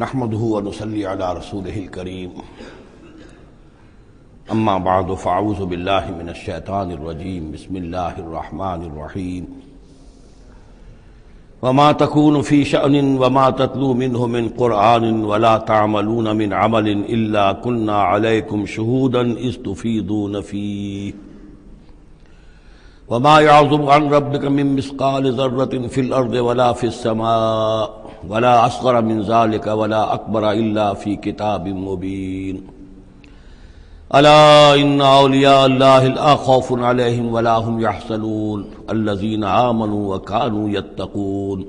نحمده ونصلي على رسوله الكريم اما بعد فاعوذ بالله من الشيطان الرجيم بسم الله الرحمن الرحيم وما تكون في شأن وما تتلو منه من قرآن ولا تعملون من عمل إلا كنا عليكم شهودا إذ تفيضون فيه وما يعزب عن ربك من مثقال ذرة في الأرض ولا في السماء ولا أصغر من ذلك ولا أكبر إلا في كتاب مبين ألا إن أولياء الله لا خوف عليهم ولا هم يحزنون الذين آمنوا وكانوا يتقون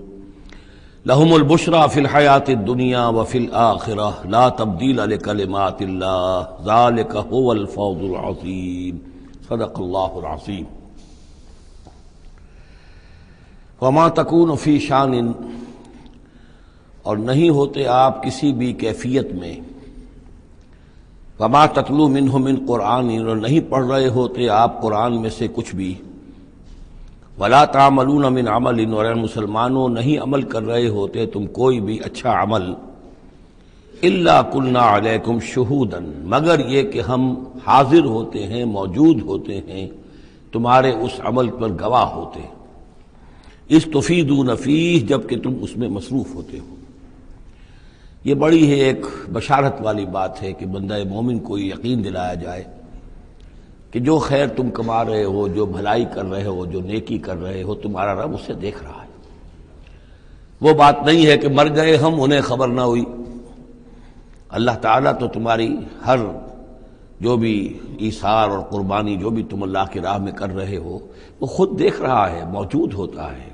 لهم البشرى في الحياة الدنيا وفي الآخرة لا تبديل لكلمات الله ذلك هو الفوز العظيم صدق الله العظيم. وما تكون في شان، اور نہیں ہوتے آپ کسی بھی کیفیت میں، وما تتلو منہ من قرآن، اور نہیں پڑھ رہے ہوتے آپ قرآن میں سے کچھ بھی، ولا تعملون من عمل، اور اے مسلمانوں نہیں عمل کر رہے ہوتے تم کوئی بھی اچھا عمل، الا کنا علیکم شہودا، مگر یہ کہ ہم حاضر ہوتے ہیں، موجود ہوتے ہیں، تمہارے اس عمل پر گواہ ہوتے ہیں، اذ تفیضون فیہ، جب کہ تم اس میں مصروف ہوتے ہو۔ یہ بڑی ہے ایک بشارت والی بات ہے کہ بندہ مومن کو یقین دلایا جائے کہ جو خیر تم کما رہے ہو، جو بھلائی کر رہے ہو، جو نیکی کر رہے ہو، تمہارا رب اسے دیکھ رہا ہے۔ وہ بات نہیں ہے کہ مر گئے ہم انہیں خبر نہ ہوئی، اللہ تعالیٰ تو تمہاری ہر جو بھی ایثار اور قربانی جو بھی تم اللہ کی راہ میں کر رہے ہو وہ خود دیکھ رہا ہے، موجود ہوتا ہے۔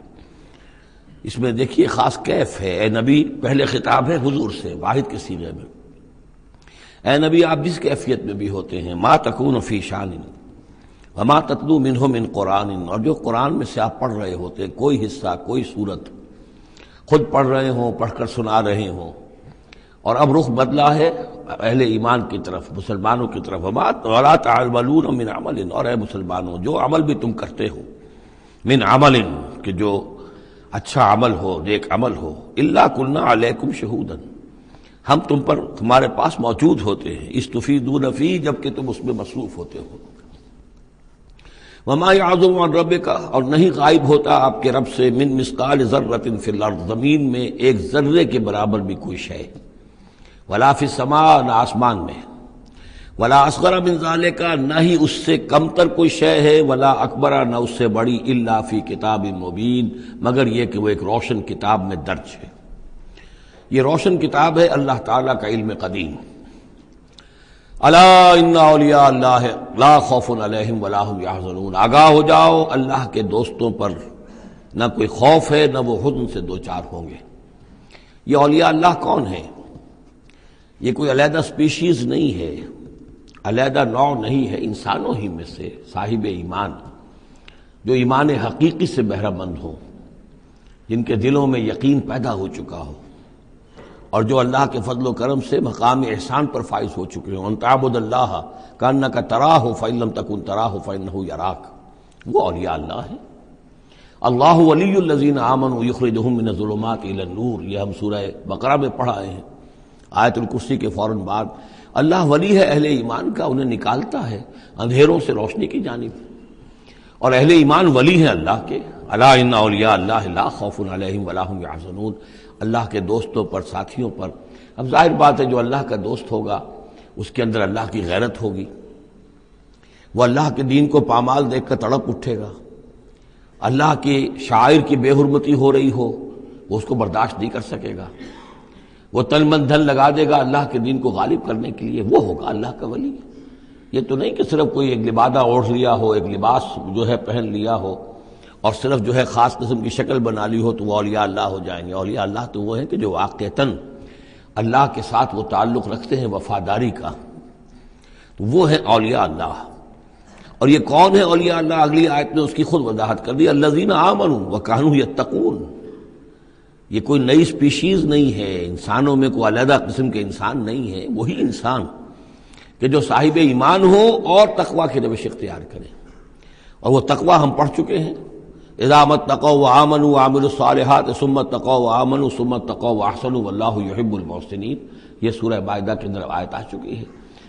اس میں دیکھیے خاص کیف ہے، اے نبی، پہلے خطاب ہے حضور سے واحد کے صیغے میں، اے نبی آپ جس کیفیت میں بھی ہوتے ہیں، ما تکون فی شان وما تتلو منہ من قرآن، اور جو قرآن میں سے آپ پڑھ رہے ہوتے ہیں، کوئی حصہ، کوئی صورت خود پڑھ رہے ہوں، پڑھ کر سنا رہے ہوں، اور اب رخ بدلا ہے اہل ایمان کی طرف، مسلمانوں کی طرف، ولا تعملون من عمل، اور اے مسلمانوں جو عمل بھی تم کرتے ہو، من عمل، کہ جو اچھا عمل ہو، نیک عمل ہو، الا کنا علیکم شہودا، ہم تم پر تمہارے پاس موجود ہوتے ہیں، استفیدون فی، جب کہ تم اس میں مصروف ہوتے ہو۔ وما یعزب عن ربک، اور نہیں غائب ہوتا آپ کے رب سے، من مثقال ذرۃ فی الارض، زمین میں ایک ذرے کے برابر بھی کوئی شے، ولا فی السماء، نہ آسمان میں، ولا اصغر من ذالک، نہ ہی اس سے کم تر کوئی شے ہے، ولا اکبر، نہ اس سے بڑی، الا فی کتاب مبین، مگر یہ کہ وہ ایک روشن کتاب میں درج ہے۔ یہ روشن کتاب ہے اللہ تعالیٰ کا علم قدیم۔ الا ان اولیاء اللہ لا خوف علیہم ولا هم یحزنون، آگاہ ہو جاؤ، اللہ کے دوستوں پر نہ کوئی خوف ہے، نہ وہ حزن سے دوچار ہوں گے۔ یہ اولیاء اللہ کون ہیں؟ یہ کوئی علیحدہ سپیشیز نہیں ہے، علیحدہ نوع نہیں ہے، انسانوں ہی میں سے صاحب ایمان، جو ایمان حقیقی سے بہرہ مند ہوں، جن کے دلوں میں یقین پیدا ہو چکا ہو، اور جو اللہ کے فضل و کرم سے مقام احسان پر فائز ہو چکے ہوں۔ ان تعبد اللہ کأنک تراہ فإن لم تکن تراہ فإنہ یراک، وہ اولیاء اللہ ہیں۔ اللہ ولی الذین آمنوا یخرجہم من الظلمات الی النور، یہ ہم سورہ بقرہ میں پڑھ آئے ہیں، آیت الکرسی کے فوراً بعد۔ اللہ ولی ہے اہل ایمان کا، انہیں نکالتا ہے اندھیروں سے روشنی کی جانب، اور اہل ایمان ولی ہیں اللہ کے۔ الا ان اولیاء اللہ لا خوف علیہم ولا هم یحزنون، اللہ کے دوستوں پر، ساتھیوں پر۔ اب ظاہر بات ہے جو اللہ کا دوست ہوگا اس کے اندر اللہ کی غیرت ہوگی، وہ اللہ کے دین کو پامال دیکھ کر تڑپ اٹھے گا، اللہ کی شاعر کی بے حرمتی ہو رہی ہو وہ اس کو برداشت نہیں کر سکے گا، وہ تن من دھن لگا دے گا اللہ کے دین کو غالب کرنے کے لیے، وہ ہوگا اللہ کا ولی۔ یہ تو نہیں کہ صرف کوئی ایک لبادہ اوڑھ لیا ہو، ایک لباس جو ہے پہن لیا ہو، اور صرف جو ہے خاص قسم کی شکل بنا لی ہو تو وہ اولیاء اللہ ہو جائیں گے۔ اولیاء اللہ تو وہ ہیں کہ جو واقعتاً اللہ کے ساتھ وہ تعلق رکھتے ہیں وفاداری کا، تو وہ ہیں اولیاء اللہ۔ اور یہ کون ہے اولیاء اللہ؟ اگلی آیت میں اس کی خود وضاحت کر دی، الذین آمنوا وکانوا یتقون۔ یہ کوئی نئی سپیشیز نہیں ہے، انسانوں میں کوئی علیحدہ قسم کے انسان نہیں ہے، وہی انسان کہ جو صاحب ایمان ہو اور تقوی کی روش اختیار کرے، اور وہ تقوی ہم پڑھ چکے ہیں اذا اتقوا وآمنوا وعملوا الصالحات ثم اتقوا وآمنوا ثم اتقوا واحسنوا واللہ یحب المحسنین، یہ سورہ مائدہ کے اندر آیت آ چکی ہے۔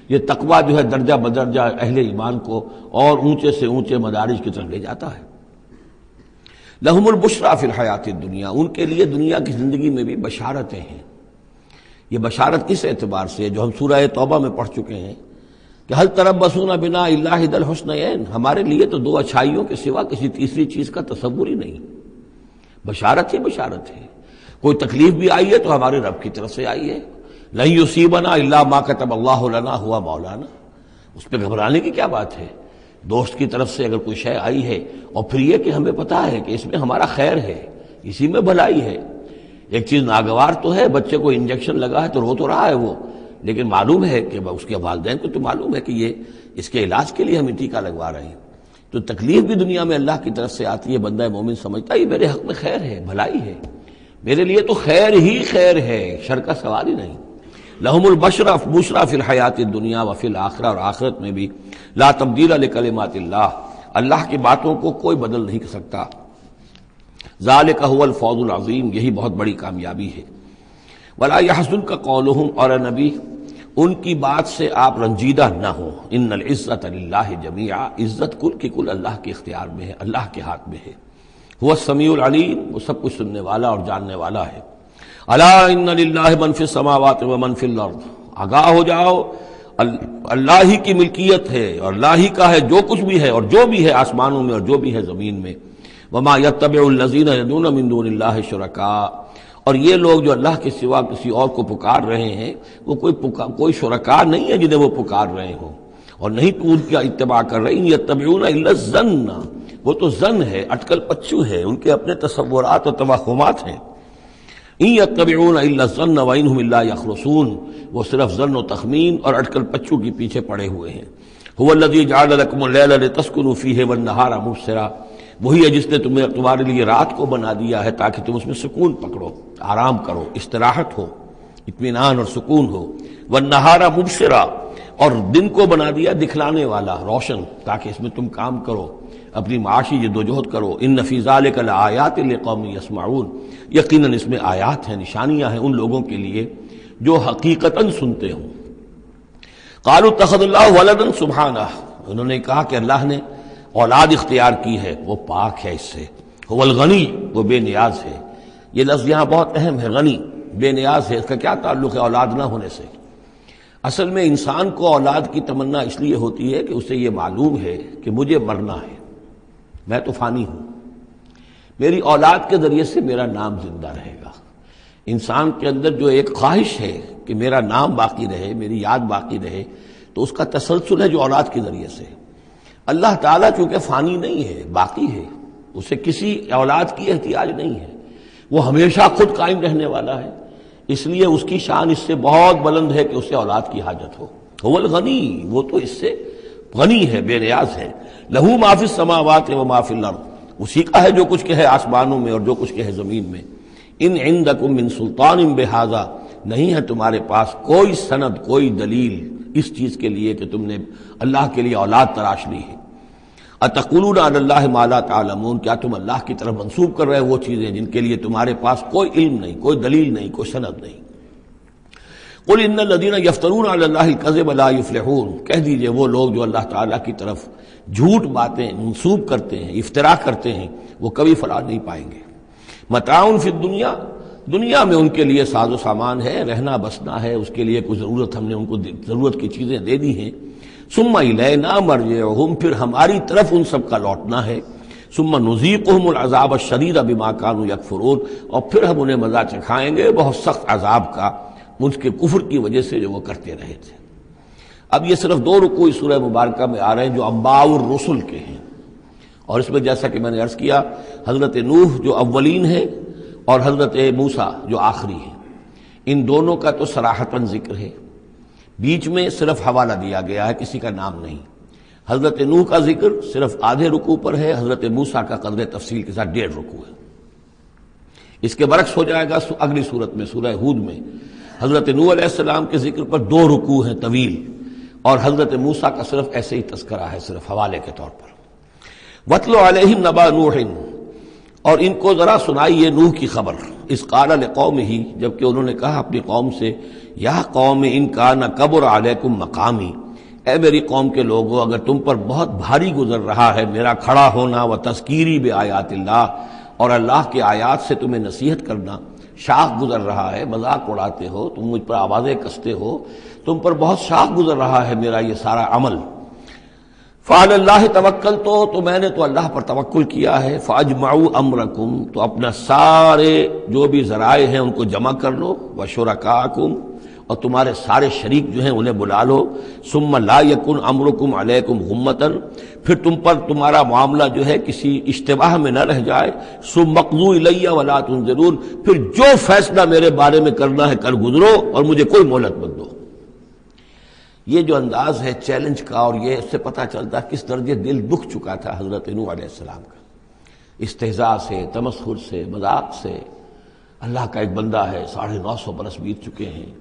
یہ تقویٰ جو ہے درجہ بدرجہ اہل ایمان کو اور اونچے سے اونچے مدارج کی طرف لے جاتا ہے۔ لہم البشریٰ فی الحیات الدنیا، ان کے لیے دنیا کی زندگی میں بھی بشارتیں ہیں۔ یہ بشارت کس اعتبار سے جو ہم سورہ توبہ میں پڑھ چکے ہیں کہ حل تربصون بنا الا احدی الحسنیین، ہمارے لیے تو دو اچھائیوں کے سوا کسی تیسری چیز کا تصور ہی نہیں۔ بشارت ہی بشارت ہے، کوئی تکلیف بھی آئی ہے تو ہمارے رب کی طرف سے آئی ہے۔ لن یصیبنا الا ما کتب اللہ لنا هو مولانا، اس پہ گھبرانے کی کیا بات ہے؟ دوست کی طرف سے اگر کوئی شے آئی ہے اور پھر یہ کہ ہمیں پتہ ہے کہ اس میں ہمارا خیر ہے، اسی میں بھلائی ہے۔ ایک چیز ناگوار تو ہے، بچے کو انجیکشن لگا ہے تو رو تو رہا ہے وہ، لیکن معلوم ہے کہ اس کے والدین کو تو معلوم ہے کہ یہ اس کے علاج کے لیے ہمیں ٹیکہ لگوا رہے ہیں۔ تو تکلیف بھی دنیا میں اللہ کی طرف سے آتی ہے، بندہ مومن سمجھتا ہے یہ میرے حق میں خیر ہے، بھلائی ہے، میرے لیے تو خیر ہی خیر ہے، شر کا سوال ہی نہیں۔ لہم البشریٰ فی الحیات الدنیا وفی الآخرہ، اور آخرت میں بھی لا تبدیل لکلمات اللہ، اللہ کی باتوں کو کوئی بدل نہیں کر سکتا۔ ذالک هو الفوز العظیم، یہی بہت بڑی کامیابی ہے۔ ولا یحزنک قولہم، اور اے نبی ان کی بات سے آپ رنجیدہ نہ ہو۔ ان العزت للہ جمیعا، عزت کل کی کل اللہ کے اختیار میں ہے، اللہ کے ہاتھ میں ہے۔ هو السمیع العلیم، وہ سب کچھ سننے والا اور جاننے والا ہے۔ الا ان للہ من فی السماوات ومن فی الارض، آگاہ ہو جاؤ اللہ ہی کی ملکیت ہے اور اللہ ہی کا ہے جو کچھ بھی ہے اور جو بھی ہے آسمانوں میں اور جو بھی ہے زمین میں۔ وما یتبع الذین یدعون من دون اللہ شرکاء، اور یہ لوگ جو اللہ کے سوا کسی اور کو پکار رہے ہیں وہ کوئی شرکاء نہیں ہے جنہیں وہ پکار رہے ہوں، اور نہیں تو ان کا اتباع کر رہے ہیں۔ یتبعون الا الظن، وہ تو ظن ہے، اٹکل پچو ہے، ان کے اپنے تصورات اور توہمات ہیں۔ ان یتبعون الا الظن وان هم الا یخرصون، وہ صرف ظن و تخمین اور اٹکل پچو کے پیچھے پڑے ہوئے ہیں۔ هو الذی جعل لكم الليل لتسكنوا فيه والنهار مبصرا، وہی ہے جس نے تمہارے لیے رات کو بنا دیا ہے تاکہ تم اس میں سکون پکڑو، آرام کرو، استراحت ہو، اطمینان اور سکون ہو۔ والنہار مبصرا، اور دن کو بنا دیا دکھلانے والا، روشن، تاکہ اس میں تم کام کرو، اپنی معاشی جدوجہد کرو۔ ان فی ذلک لآیات لقوم یسمعون، یقیناً اس میں آیات ہیں، نشانیاں ہیں ان لوگوں کے لیے جو حقیقتاً سنتے ہوں۔ قالوا اتخذ اللہ ولدا سبحانہ، انہوں نے کہا کہ اللہ نے اولاد اختیار کی ہے، وہ پاک ہے اس سے۔ هو الغنی، وہ بے نیاز ہے۔ یہ لفظ یہاں بہت اہم ہے، غنی، بے نیاز ہے، اس کا کیا تعلق ہے اولاد نہ ہونے سے؟ اصل میں انسان کو اولاد کی تمنا اس لیے ہوتی ہے کہ اسے یہ معلوم ہے کہ مجھے مرنا ہے، میں تو فانی ہوں، میری اولاد کے ذریعے سے میرا نام زندہ رہے گا۔ انسان کے اندر جو ایک خواہش ہے کہ میرا نام باقی رہے، میری یاد باقی رہے، تو اس کا تسلسل ہے جو اولاد کے ذریعے سے۔ اللہ تعالیٰ چونکہ فانی نہیں ہے، باقی ہے، اسے کسی اولاد کی احتیاج نہیں ہے، وہ ہمیشہ خود قائم رہنے والا ہے، اس لیے اس کی شان اس سے بہت بلند ہے کہ اسے اولاد کی حاجت ہو۔ هو الغنی، وہ تو اس سے غنی ہے، بے نیاز ہے۔ لہو ما فی السماوات و ما فی الارض، اسی کا ہے جو کچھ کہ ہے آسمانوں میں اور جو کچھ کہ ہے زمین میں۔ ان عندکم من سلطان بہذا، نہیں ہے تمہارے پاس کوئی سند، کوئی دلیل اس چیز کے لیے کہ تم نے اللہ کے لیے اولاد تراش لی ہے۔ اتقولون علی اللہ ما لا تعلمون، کیا تم اللہ کی طرف منسوب کر رہے ہو وہ چیزیں جن کے لیے تمہارے پاس کوئی علم نہیں، کوئی دلیل نہیں، کوئی سند نہیں۔ قل ان الذین یفترون علی اللہ الکذب لا یفلحون، کہہ دیجئے وہ لوگ جو اللہ تعالیٰ کی طرف جھوٹ باتیں منسوب کرتے ہیں، افتراء کرتے ہیں، وہ کبھی فلاح نہیں پائیں گے۔ متاع فی الدنیا، دنیا میں ان کے لیے ساز و سامان ہے، رہنا بسنا ہے، اس کے لیے کچھ ضرورت ہم نے ان کو ضرورت کی چیزیں دے دی ہیں۔ ثم الینا مرجعہم، پھر ہماری طرف ان سب کا لوٹنا ہے۔ ثم نذیقہم العذاب الشدید بما کانوا یکفرون، اور پھر ہم انہیں مزہ چکھائیں گے بہت سخت عذاب کا ان کے کفر کی وجہ سے جو وہ کرتے رہے تھے۔ اب یہ صرف دو رکوع سورہ مبارکہ میں آ رہے ہیں جو انباء الرسل کے ہیں، اور اس میں جیسا کہ میں نے عرض کیا حضرت نوح جو اولین ہے اور حضرت موسیٰ جو آخری ہے، ان دونوں کا تو صراحتاً ذکر ہے، بیچ میں صرف حوالہ دیا گیا ہے، کسی کا نام نہیں۔ حضرت نوح کا ذکر صرف آدھے رکوع پر ہے، حضرت موسیٰ کا قدر تفصیل کے ساتھ 1.5 رکوع ہے۔ اس کے برعکس ہو جائے گا اگلی صورت میں، سورہ ہود میں حضرت نوح علیہ السلام کے ذکر پر 2 رکوع ہیں طویل، اور حضرت موسیٰ کا صرف ایسے ہی تذکرہ ہے، صرف حوالے کے طور پر۔ وَاتْلُ عَلَيْهِمْ نَبَأَ نُوحٍ، اور ان کو ذرا سنائیے نوح کی خبر، اذ قال لقومہ، جبکہ انہوں نے کہا اپنی قوم سے، یا قوم ان کان کبر علیکم مقامی، اے میری قوم کے لوگوں، اگر تم پر بہت بھاری گزر رہا ہے میرا کھڑا ہونا، و تذکیری بآیات اللہ، اور اللہ کے آیات سے تمہیں نصیحت کرنا، شاق گزر رہا ہے، مذاق اڑاتے ہو تم، مجھ پر آوازیں کستے ہو، تم پر بہت شاق گزر رہا ہے میرا یہ سارا عمل، فعلی اللہ توکلت، تو میں نے تو اللہ پر توکل کیا ہے، فاجمعوا امرکم، تو اپنا سارے جو بھی ذرائع ہیں ان کو جمع کر لو، وشرکاکم، اور تمہارے سارے شریک جو ہیں انہیں بلا لو، ثم لا یکن امرکم علیکم غمۃ، پھر تم پر تمہارا معاملہ جو ہے کسی اشتباہ میں نہ رہ جائے، ثم اقضوا الی ولا تنظرون، پھر جو فیصلہ میرے بارے میں کرنا ہے کر گزرو اور مجھے کوئی مہلت مت دو۔ یہ جو انداز ہے چیلنج کا، اور یہ اس سے پتہ چلتا ہے کس درجے دل دکھ چکا تھا حضرت نوح علیہ السلام کا، استہزاء سے، تمسخر سے، مذاق سے۔ اللہ کا ایک بندہ ہے، 950 برس بیت چکے ہیں،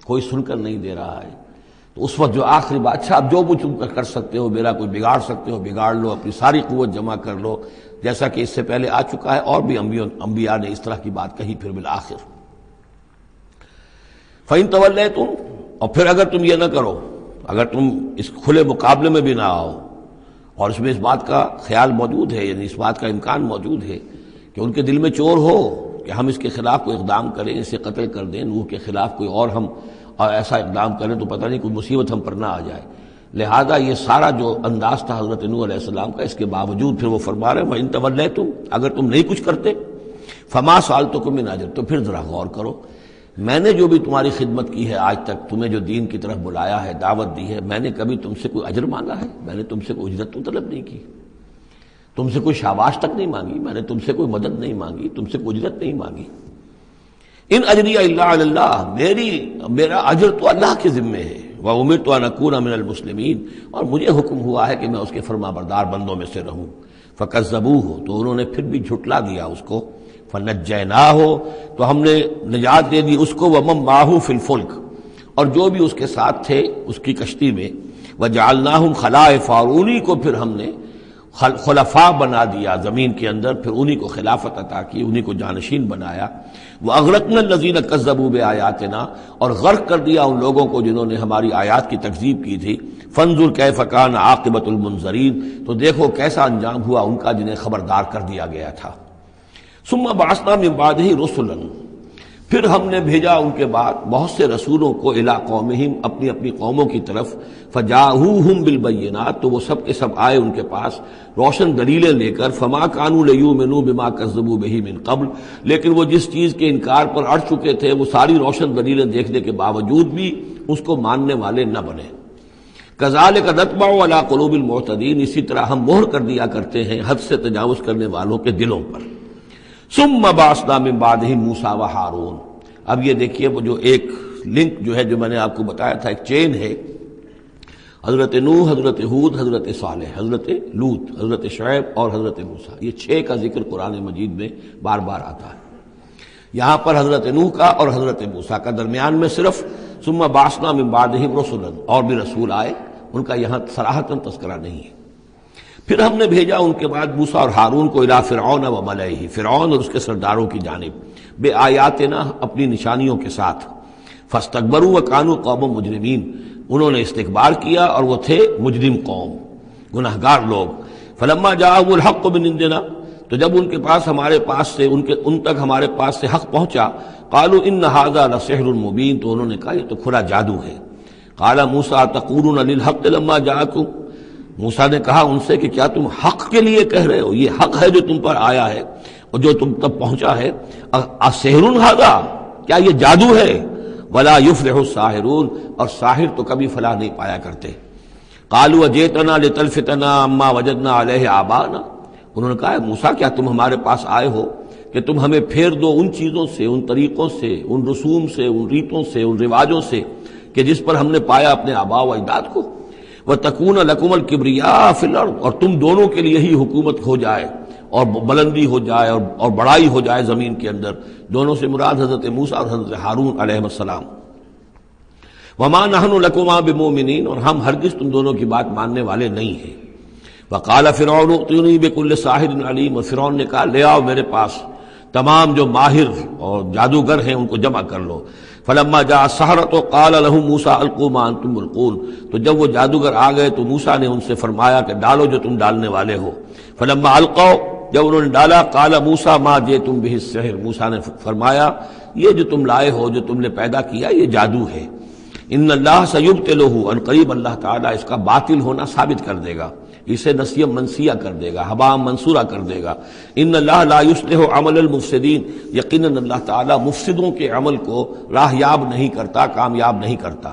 کوئی سن کر نہیں دے رہا ہے، تو اس وقت جو آخری بادشاہ، اب جو تم کر سکتے ہو، میرا کوئی بگاڑ سکتے ہو بگاڑ لو، اپنی ساری قوت جمع کر لو، جیسا کہ اس سے پہلے آ چکا ہے، اور بھی انبیاء نے اس طرح کی بات کہی۔ پھر بالآخر فَإِن تَوَلَّيْتُمْ، اور پھر اگر تم یہ نہ کرو، اگر تم اس کھلے مقابلے میں بھی نہ آؤ، اور اس میں اس بات کا خیال موجود ہے، یعنی اس بات کا امکان موجود ہے کہ ان کے دل میں چور ہو کہ ہم اس کے خلاف کوئی اقدام کریں، اسے قتل کر دیں، نوح کے خلاف کوئی اور ہم ایسا اقدام کریں تو پتہ نہیں کوئی مصیبت ہم پر نہ آ جائے، لہذا یہ سارا جو انداز تھا حضرت نوح علیہ السلام کا، اس کے باوجود پھر وہ فرما رہے ہیں وَإِن تَوَلَّيْتُمْ، اگر تم نہیں کچھ کرتے، فَمَا سَأَلْتُكُم مِّنْ أَجْرٍ، تو پھر ذرا غور کرو، میں نے جو بھی تمہاری خدمت کی ہے آج تک، تمہیں جو دین کی طرف بلایا ہے، دعوت دی ہے، میں نے کبھی تم سے کوئی اجر مانگا ہے؟ میں نے تم سے کوئی اجرت تو طلب نہیں کی، تم سے کوئی شاباش تک نہیں مانگی، میں نے تم سے کوئی مدد نہیں مانگی، تم سے کوئی اجرت نہیں مانگی۔ ان اجری الا علی اللہ، میرا اجر تو اللہ کے ذمے ہے، وامرت ان اکون من المسلمین، اور مجھے حکم ہوا ہے کہ میں اس کے فرما بردار بندوں میں سے رہوں۔ فکذبوہ، تو انہوں نے پھر بھی جھٹلا دیا اس کو، فنجیناہ، تو ہم نے نجات دے دی اس کو، ومن معہ فی الفلک، اور جو بھی اس کے ساتھ تھے اس کی کشتی میں، وجعلناہم خلائف، اور انہی کو پھر ہم نے خلفاء بنا دیا زمین کے اندر، پھر انہی کو خلافت عطا کی، انہی کو جانشین بنایا۔ وَأَغْرَقْنَا الَّذِينَ كَذَّبُوا بِآيَاتِنَا، اور غرق کر دیا ان لوگوں کو جنہوں نے ہماری آیات کی تکذیب کی تھی۔ فَانظُرْ كَيْفَ كَانَ عَاقِبَةُ الْمُنذَرِينَ، تو دیکھو کیسا انجام ہوا ان کا جنہیں خبردار کر دیا گیا تھا۔ ثُمَّ بَعَثْنَا مِن بَعْدِهِ رُسُلًا، پھر ہم نے بھیجا ان کے بعد بہت سے رسولوں کو، الی قومہم، اپنی اپنی قوموں کی طرف، فجاءوہم بالبینات، تو وہ سب کے سب آئے ان کے پاس روشن دلیلیں لے کر، فما کانوا لیؤمنوا بما کذبوا بہ من قبل، لیکن وہ جس چیز کے انکار پر اڑ چکے تھے وہ ساری روشن دلیلیں دیکھنے کے باوجود بھی اس کو ماننے والے نہ بنے۔ کذالک نطبع علی قلوب المعتدین، اسی طرح ہم مہر کر دیا کرتے ہیں حد سے تجاوز کرنے والوں کے دلوں پر۔ ثم بعثنا من بعدہم موسیٰ و ہارون، اب یہ دیکھیے وہ جو ایک لنک جو ہے، جو میں نے آپ کو بتایا تھا، ایک چین ہے، حضرت نوح، حضرت ہود، حضرت صالح، حضرت لوط، حضرت شعیب اور حضرت موسیٰ، یہ 6 کا ذکر قرآن مجید میں بار بار آتا ہے۔ یہاں پر حضرت نوح کا اور حضرت موسیٰ کا، درمیان میں صرف ثم بعثنا من بعدہم رسلا، اور بھی رسول آئے، ان کا یہاں صراحتاً تذکرہ نہیں ہے۔ پھر ہم نے بھیجا ان کے بعد موسیٰ اور ہارون کو الی فرعون و ملئہ، فرعون اور اس کے سرداروں کی جانب، بے آیاتنا، اپنی نشانیوں کے ساتھ، فاستکبروا وکانوا قوما مجرمین، انہوں نے استکبار کیا اور وہ تھے مجرم قوم، گناہگار لوگ۔ فلما جاءهم الحق من عندنا، تو جب ان کے پاس ہمارے پاس سے ان تک ہمارے پاس سے حق پہنچا، قالوا ان ھذا لسحر مبین، تو انہوں نے کہا یہ تو کھلا جادو ہے۔ قال موسیٰ تقولون للحق لما جاءکم، موسیٰ نے کہا ان سے کہ کیا تم حق کے لیے کہہ رہے ہو، یہ حق ہے جو تم پر آیا ہے اور جو تم تک پہنچا ہے، اسحر ھذا، کیا یہ جادو ہے؟ ولا یفلح الساحرون، اور ساحر تو کبھی فلاح نہیں پایا کرتے۔ قالوا اجئتنا لتلفتنا عما وجدنا علیہ آباءنا، انہوں نے کہا موسیٰ کیا تم ہمارے پاس آئے ہو کہ تم ہمیں پھیر دو ان چیزوں سے، ان طریقوں سے، ان رسوم سے، ان ریتوں سے، ان رواجوں سے کہ جس پر ہم نے پایا اپنے آباء و اجداد کو، وَتَكُونَ لَكُمُ الْكِبْرِيَاءُ فِي الْأَرْضِ، اور تم دونوں کے لیے ہی حکومت ہو جائے اور بلندی ہو جائے اور بڑائی ہو جائے زمین کے اندر، دونوں سے مراد حضرت موسیٰ اور حضرت ہارون علیہ السلام۔ وَمَا نَحْنُ لَكُمَا بِمُؤْمِنِينَ، اور ہم ہرگز تم دونوں کی بات ماننے والے نہیں ہیں۔ وقال فرعون ائتونی بکل ساحر علیم، اور فرعون نے کہا لے آؤ میرے پاس تمام جو ماہر اور جادوگر ہیں ان کو جمع کر لو۔ فلما جاء السحرة قال لهم موسیٰ القوا ما انتم ملقون، تو جب وہ جادوگر آ گئے تو موسیٰ نے ان سے فرمایا کہ ڈالو جو تم ڈالنے والے ہو۔ فلما القوا، جب انہوں نے ڈالا، قال موسیٰ ما جئتم به السحر، موسیٰ نے فرمایا یہ جو تم لائے ہو، جو تم نے پیدا کیا، یہ جادو ہے۔ ان اللہ سیبطلہ، ان قریب اللہ تعالیٰ اس کا باطل ہونا ثابت کر دے گا، اسے نسیہ منسیہ کر دے گا، ہباء منصورہ کر دے گا۔ ان اللہ لا یصلح عمل المفسدین، یقیناً اللہ تعالیٰ مفسدوں کے عمل کو راہیاب نہیں کرتا، کامیاب نہیں کرتا۔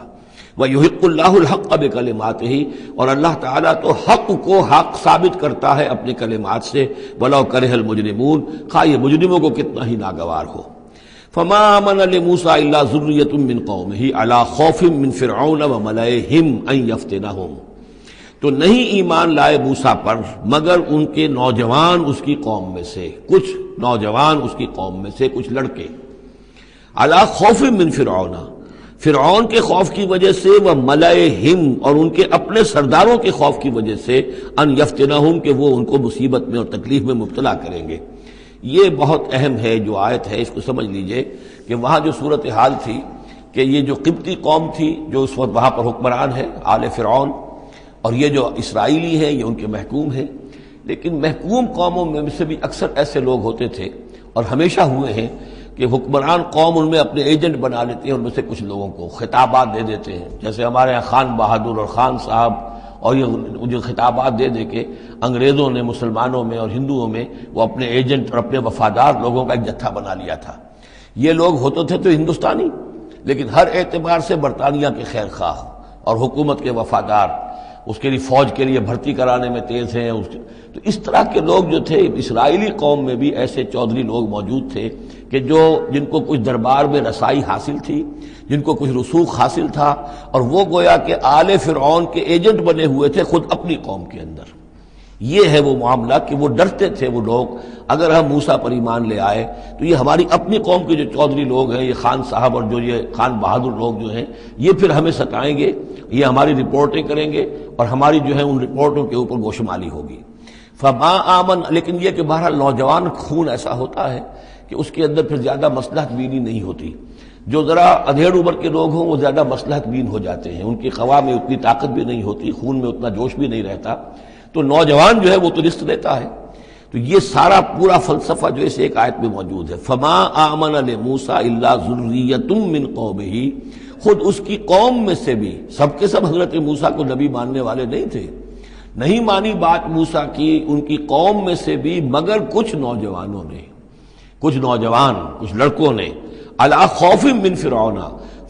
وَيُحِقُّ اللَّهُ الْحَقَّ بِكَلِمَاتِهِ، اور اللہ تعالیٰ تو حق کو حق ثابت کرتا ہے اپنے کلمات سے، وَلَوْ كَرِهَ الْمُجْرِمُونَ، خواہ یہ مجرموں کو کتنا ہی ناگوار ہو۔ فما آمن لموسیٰ الا ذریۃ من قومہ علی خوف من فرعون وملئہم ان یفتنہم، تو نہیں ایمان لائے موسیٰ پر مگر ان کے نوجوان اس کی قوم میں سے، کچھ نوجوان اس کی قوم میں سے، کچھ لڑکے، علی خوف من فرعون، فرعون کے خوف کی وجہ سے، وہ ملئہم، اور ان کے اپنے سرداروں کے خوف کی وجہ سے، ان یفتنہم، کہ وہ ان کو مصیبت میں اور تکلیف میں مبتلا کریں گے۔ یہ بہت اہم ہے جو آیت ہے، اس کو سمجھ لیجئے کہ وہاں جو صورتحال تھی کہ یہ جو قبطی قوم تھی جو اس وقت وہاں پر حکمران ہے آل فرعون، اور یہ جو اسرائیلی ہیں یہ ان کے محکوم ہیں، لیکن محکوم قوموں میں سے بھی اکثر ایسے لوگ ہوتے تھے اور ہمیشہ ہوئے ہیں کہ حکمران قوم ان میں اپنے ایجنٹ بنا لیتے ہیں، ان میں سے کچھ لوگوں کو خطابات دے دیتے ہیں، جیسے ہمارے یہاں خان بہادر اور خان صاحب، اور یہ جو خطابات دے دے کے انگریزوں نے مسلمانوں میں اور ہندوؤں میں وہ اپنے ایجنٹ اور اپنے وفادار لوگوں کا ایک جتھا بنا لیا تھا۔ یہ لوگ ہوتے تھے تو ہندوستانی، لیکن ہر اعتبار سے برطانیہ کے خیر خواہ اور حکومت کے وفادار، اس کے لیے فوج کے لیے بھرتی کرانے میں تیز ہیں۔ تو اس طرح کے لوگ جو تھے، اسرائیلی قوم میں بھی ایسے چودھری لوگ موجود تھے کہ جن کو کچھ دربار میں رسائی حاصل تھی، جن کو کچھ رسوخ حاصل تھا، اور وہ گویا کہ آل فرعون کے ایجنٹ بنے ہوئے تھے خود اپنی قوم کے اندر۔ یہ ہے وہ معاملہ کہ وہ ڈرتے تھے وہ لوگ، اگر ہم موسیٰ پر ایمان لے آئے تو یہ ہماری اپنی قوم کے جو چودھری لوگ ہیں، یہ خان صاحب اور جو یہ خان بہادر لوگ جو ہیں، یہ پھر ہمیں ستائیں گے، یہ ہماری رپورٹیں کریں گے اور ہماری جو ہے ان رپورٹوں کے اوپر گوشمالی ہوگی۔ فما آمن، لیکن یہ کہ بہرحال نوجوان خون ایسا ہوتا ہے کہ اس کے اندر پھر زیادہ مصلحت بینی نہیں ہوتی۔ جو ذرا ادھیڑ عمر کے لوگ ہوں وہ زیادہ مصلحت بین ہو جاتے ہیں، ان کی قوا میں اتنی طاقت بھی نہیں ہوتی، خون میں اتنا جوش بھی نہیں رہتا، تو نوجوان جو ہے وہ تو رزق دیتا ہے۔ تو یہ سارا پورا فلسفہ جو اس ایک آیت میں موجود ہے۔ فما آمن لموسیٰ الا ذریۃ من قومہ، خود اس کی قوم میں سے بھی، سب کے سب حضرت موسیٰ کو نبی ماننے والے نہیں تھے، نہیں مانی بات موسیٰ کی ان کی قوم میں سے بھی مگر کچھ نوجوانوں نے، کچھ نوجوان، کچھ لڑکوں نے، علی خوف من فرعون،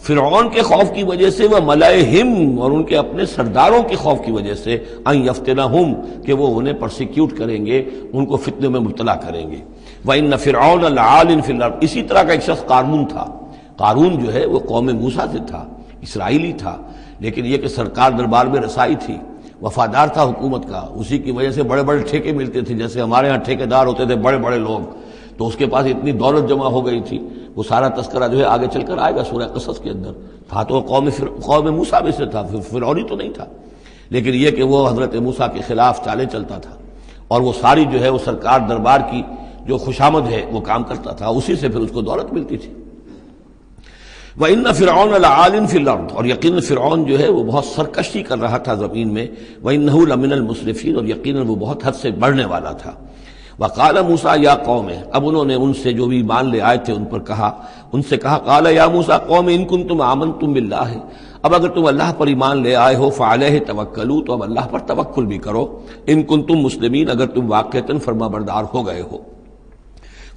فرعون کے خوف کی وجہ سے، وہ ملئہم، اور ان کے اپنے سرداروں کے خوف کی وجہ سے، ان یفتنہم، کہ وہ انہیں پرسیکیوٹ کریں گے، ان کو فتنے میں مبتلا کریں گے۔ وَإِنَّ فِرْعَوْنَ لَعَالٍ فِي الْأَرْضِ، اسی طرح کا ایک شخص قارون تھا۔ قارون جو ہے وہ قوم موسیٰ سے تھا، اسرائیلی تھا، لیکن یہ کہ سرکار دربار میں رسائی تھی، وفادار تھا حکومت کا، اسی کی وجہ سے بڑے بڑے ٹھیکے ملتے تھے، جیسے ہمارے ہاں ٹھیکیدار ہوتے تھے بڑے بڑے لوگ، تو اس کے پاس اتنی دولت جمع ہو گئی تھی۔ وہ سارا تذکرہ جو ہے آگے چل کر آئے گا سورہ قصص کے اندر، تھا تو قوم موسیٰ میں سے تھا، فرعونی تو نہیں تھا، لیکن یہ کہ وہ حضرت موسیٰ کے خلاف چالیں چلتا تھا، اور وہ ساری جو ہے وہ سرکار دربار کی جو خوشامد ہے وہ کام کرتا تھا، اسی سے پھر اس کو دولت ملتی تھی۔ وَإِنَّ فِرْعَوْنَ لَعَالٍ فِي الْأَرْضِ، اور یقیناً فرعون جو ہے وہ بہت سرکشی کر رہا تھا زمین میں، وَإِنَّهُ لَمِنَ الْمُسْرِفِينَ، اور یقیناً وہ بہت حد سے بڑھنے والا تھا۔ وقال موسیٰ یا قوم، اب انہوں نے ان سے جو بھی ایمان لے آئے تھے ان سے کہا قال یا موسیٰ قوم ان کنتم آمنتم باللہ، اب اگر تم اللہ پر ایمان لے آئے ہو فعلیہ توکلوا، تو اب اللہ پر توکل بھی کرو، ان کنتم مسلمین، اگر تم واقعتاً فرما بردار ہو گئے ہو۔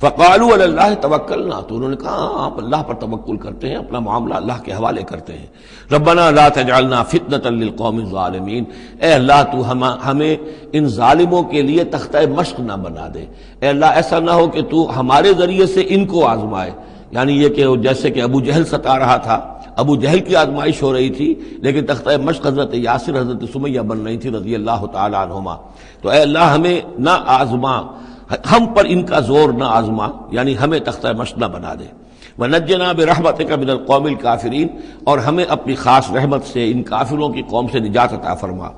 فقالوا علی اللہ توکلنا، تو انہوں نے کہا ہاں آپ اللہ پر توکل کرتے ہیں، اپنا معاملہ اللہ کے حوالے کرتے ہیں۔ ربنا لا تجعلنا فتنة للقوم الظالمین، اے اللہ تو ہمیں ان ظالموں کے لیے تختہ مشق نہ بنا دے، اے اللہ ایسا نہ ہو کہ تو ہمارے ذریعے سے ان کو آزمائے، یعنی یہ کہ جیسے کہ ابو جہل ستا رہا تھا، ابو جہل کی آزمائش ہو رہی تھی، لیکن تختہ مشق حضرت یاسر حضرت سمیہ بن رہی تھی رضی اللہ تعالی عنہما، تو اے اللہ ہمیں نہ آزما، ہم پر ان کا زور نہ آزما، یعنی ہمیں تختہ مشق نہ بنا دے۔ وَنَجِّنَا بِرَحْمَتِكَ مِنَ الْقَوْمِ الْكَافِرِينَ، اور ہمیں اپنی خاص رحمت سے ان کافروں کی قوم سے نجات عطا فرما۔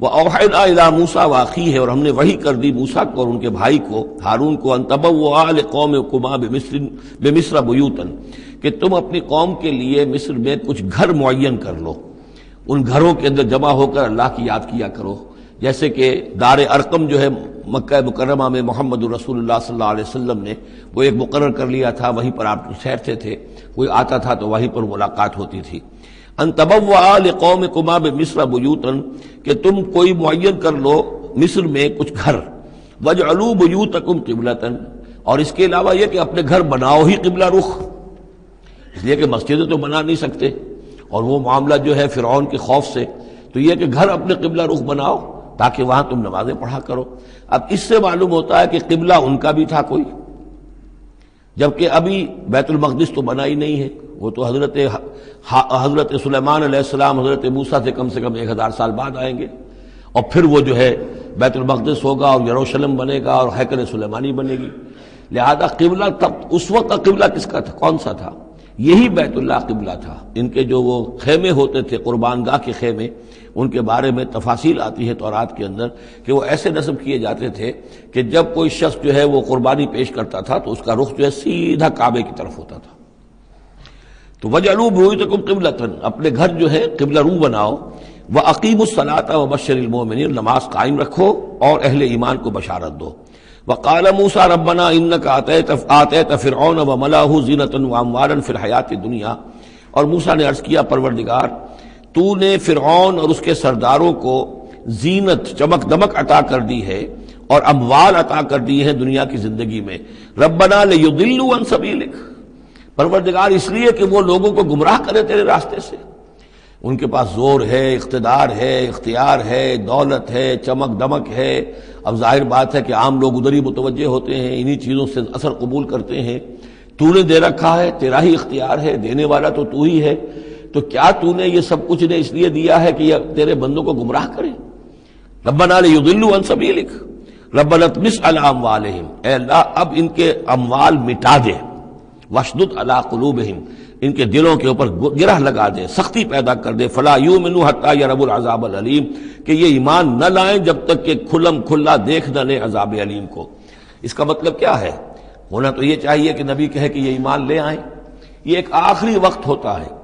وَأَوْحَيْنَا إِلَىٰ مُوسَىٰ وَأَخِيهِ، اور ہم نے وحی کر دی موسیٰ کو اور ان کے بھائی کو ہارون کو، أَن تَبَوَّآ لِقَوْمِكُمَا بِمِصْرَ بُيُوتًا، کہ تم اپنی قوم کے لیے مصر میں کچھ گھر معین کر لو، ان گھروں کے اندر جمع ہو کر اللہ کی یاد کیا کرو، جیسے کہ دار ارقم جو ہے مکہ مکرمہ میں محمد رسول اللہ صلی اللہ علیہ وسلم نے وہ ایک مقرر کر لیا تھا، وہیں پر آپ ٹھہرتے تھے، کوئی آتا تھا تو وہیں پر ملاقات ہوتی تھی۔ ان تبوأ لقومکما بمصر بیوتا، کہ تم کوئی معین کر لو مصر میں کچھ گھر، واجعلوا بیوتکم قبلۃ، اور اس کے علاوہ یہ کہ اپنے گھر بناؤ ہی قبلہ رخ، اس لیے کہ مسجدیں تو بنا نہیں سکتے، اور وہ معاملہ جو ہے فرعون کے خوف سے، تو یہ کہ گھر اپنے قبلہ رخ بناؤ تاکہ وہاں تم نمازیں پڑھا کرو۔ اب اس سے معلوم ہوتا ہے کہ قبلہ ان کا بھی تھا کوئی، جبکہ ابھی بیت المقدس تو بنا ہی نہیں ہے، وہ تو حضرت سلیمان علیہ السلام حضرت موسیٰ سے کم 1000 سال بعد آئیں گے، اور پھر وہ جو ہے بیت المقدس ہوگا اور یروشلم بنے گا اور ہیکل سلیمانی بنے گی۔ لہذا قبلہ تب اس وقت کا قبلہ کس کا تھا، کون سا تھا؟ یہی بیت اللہ قبلہ تھا۔ ان کے جو وہ خیمے ہوتے تھے قربان گاہ کے خیمے، ان کے بارے میں تفاصیل آتی ہے تورات کے اندر کہ وہ ایسے نصب کیے جاتے تھے کہ جب کوئی شخص جو ہے وہ قربانی پیش کرتا تھا تو اس کا رخ جو ہے سیدھا کعبے کی طرف ہوتا تھا۔ تو وجعلوا بیوتکم قبلۃ، اپنے گھر جو ہے قبلہ رو بناؤ، واقیموا الصلاۃ وبشر المؤمنین، نماز قائم رکھو اور اہل ایمان کو بشارت دو۔ وقال موسیٰ ربنا انک آتیت فرعون وملأہ زینۃ واموالا فی الحیاۃ الدنیا، اور موسیٰ نے عرض کیا پروردگار تو نے فرعون اور اس کے سرداروں کو زینت چمک دمک عطا کر دی ہے اور اموال عطا کر دی ہے دنیا کی زندگی میں، ربنا لیضلوا عن سبیلک، پروردگار اس لیے کہ وہ لوگوں کو گمراہ کرے تیرے راستے سے۔ ان کے پاس زور ہے، اقتدار ہے، اختیار ہے، دولت ہے، چمک دمک ہے، اب ظاہر بات ہے کہ عام لوگ ادھر ہی متوجہ ہوتے ہیں، انہی چیزوں سے اثر قبول کرتے ہیں۔ تو نے دے رکھا ہے، تیرا ہی اختیار ہے، دینے والا تو ہی ہے، تو کیا تو نے یہ سب کچھ نے اس لیے دیا ہے کہ یہ تیرے بندوں کو گمراہ کرے؟ ربنا لیضلوا عن سبیلک ربنا اطمس علی اموالہم، اے اللہ اب ان کے اموال مٹا دے، واشدد علی قلوبہم، ان کے دلوں کے اوپر گرہ لگا دے، سختی پیدا کر دے، فلا یؤمنوا حتی یروا العذاب العلیم، کہ یہ ایمان نہ لائیں جب تک کہ کھلم کھلا دیکھ نہ لیں عذاب علیم کو۔ اس کا مطلب کیا ہے؟ ہونا تو یہ چاہیے کہ نبی کہے کہ یہ ایمان لے آئیں، یہ ایک آخری وقت ہوتا ہے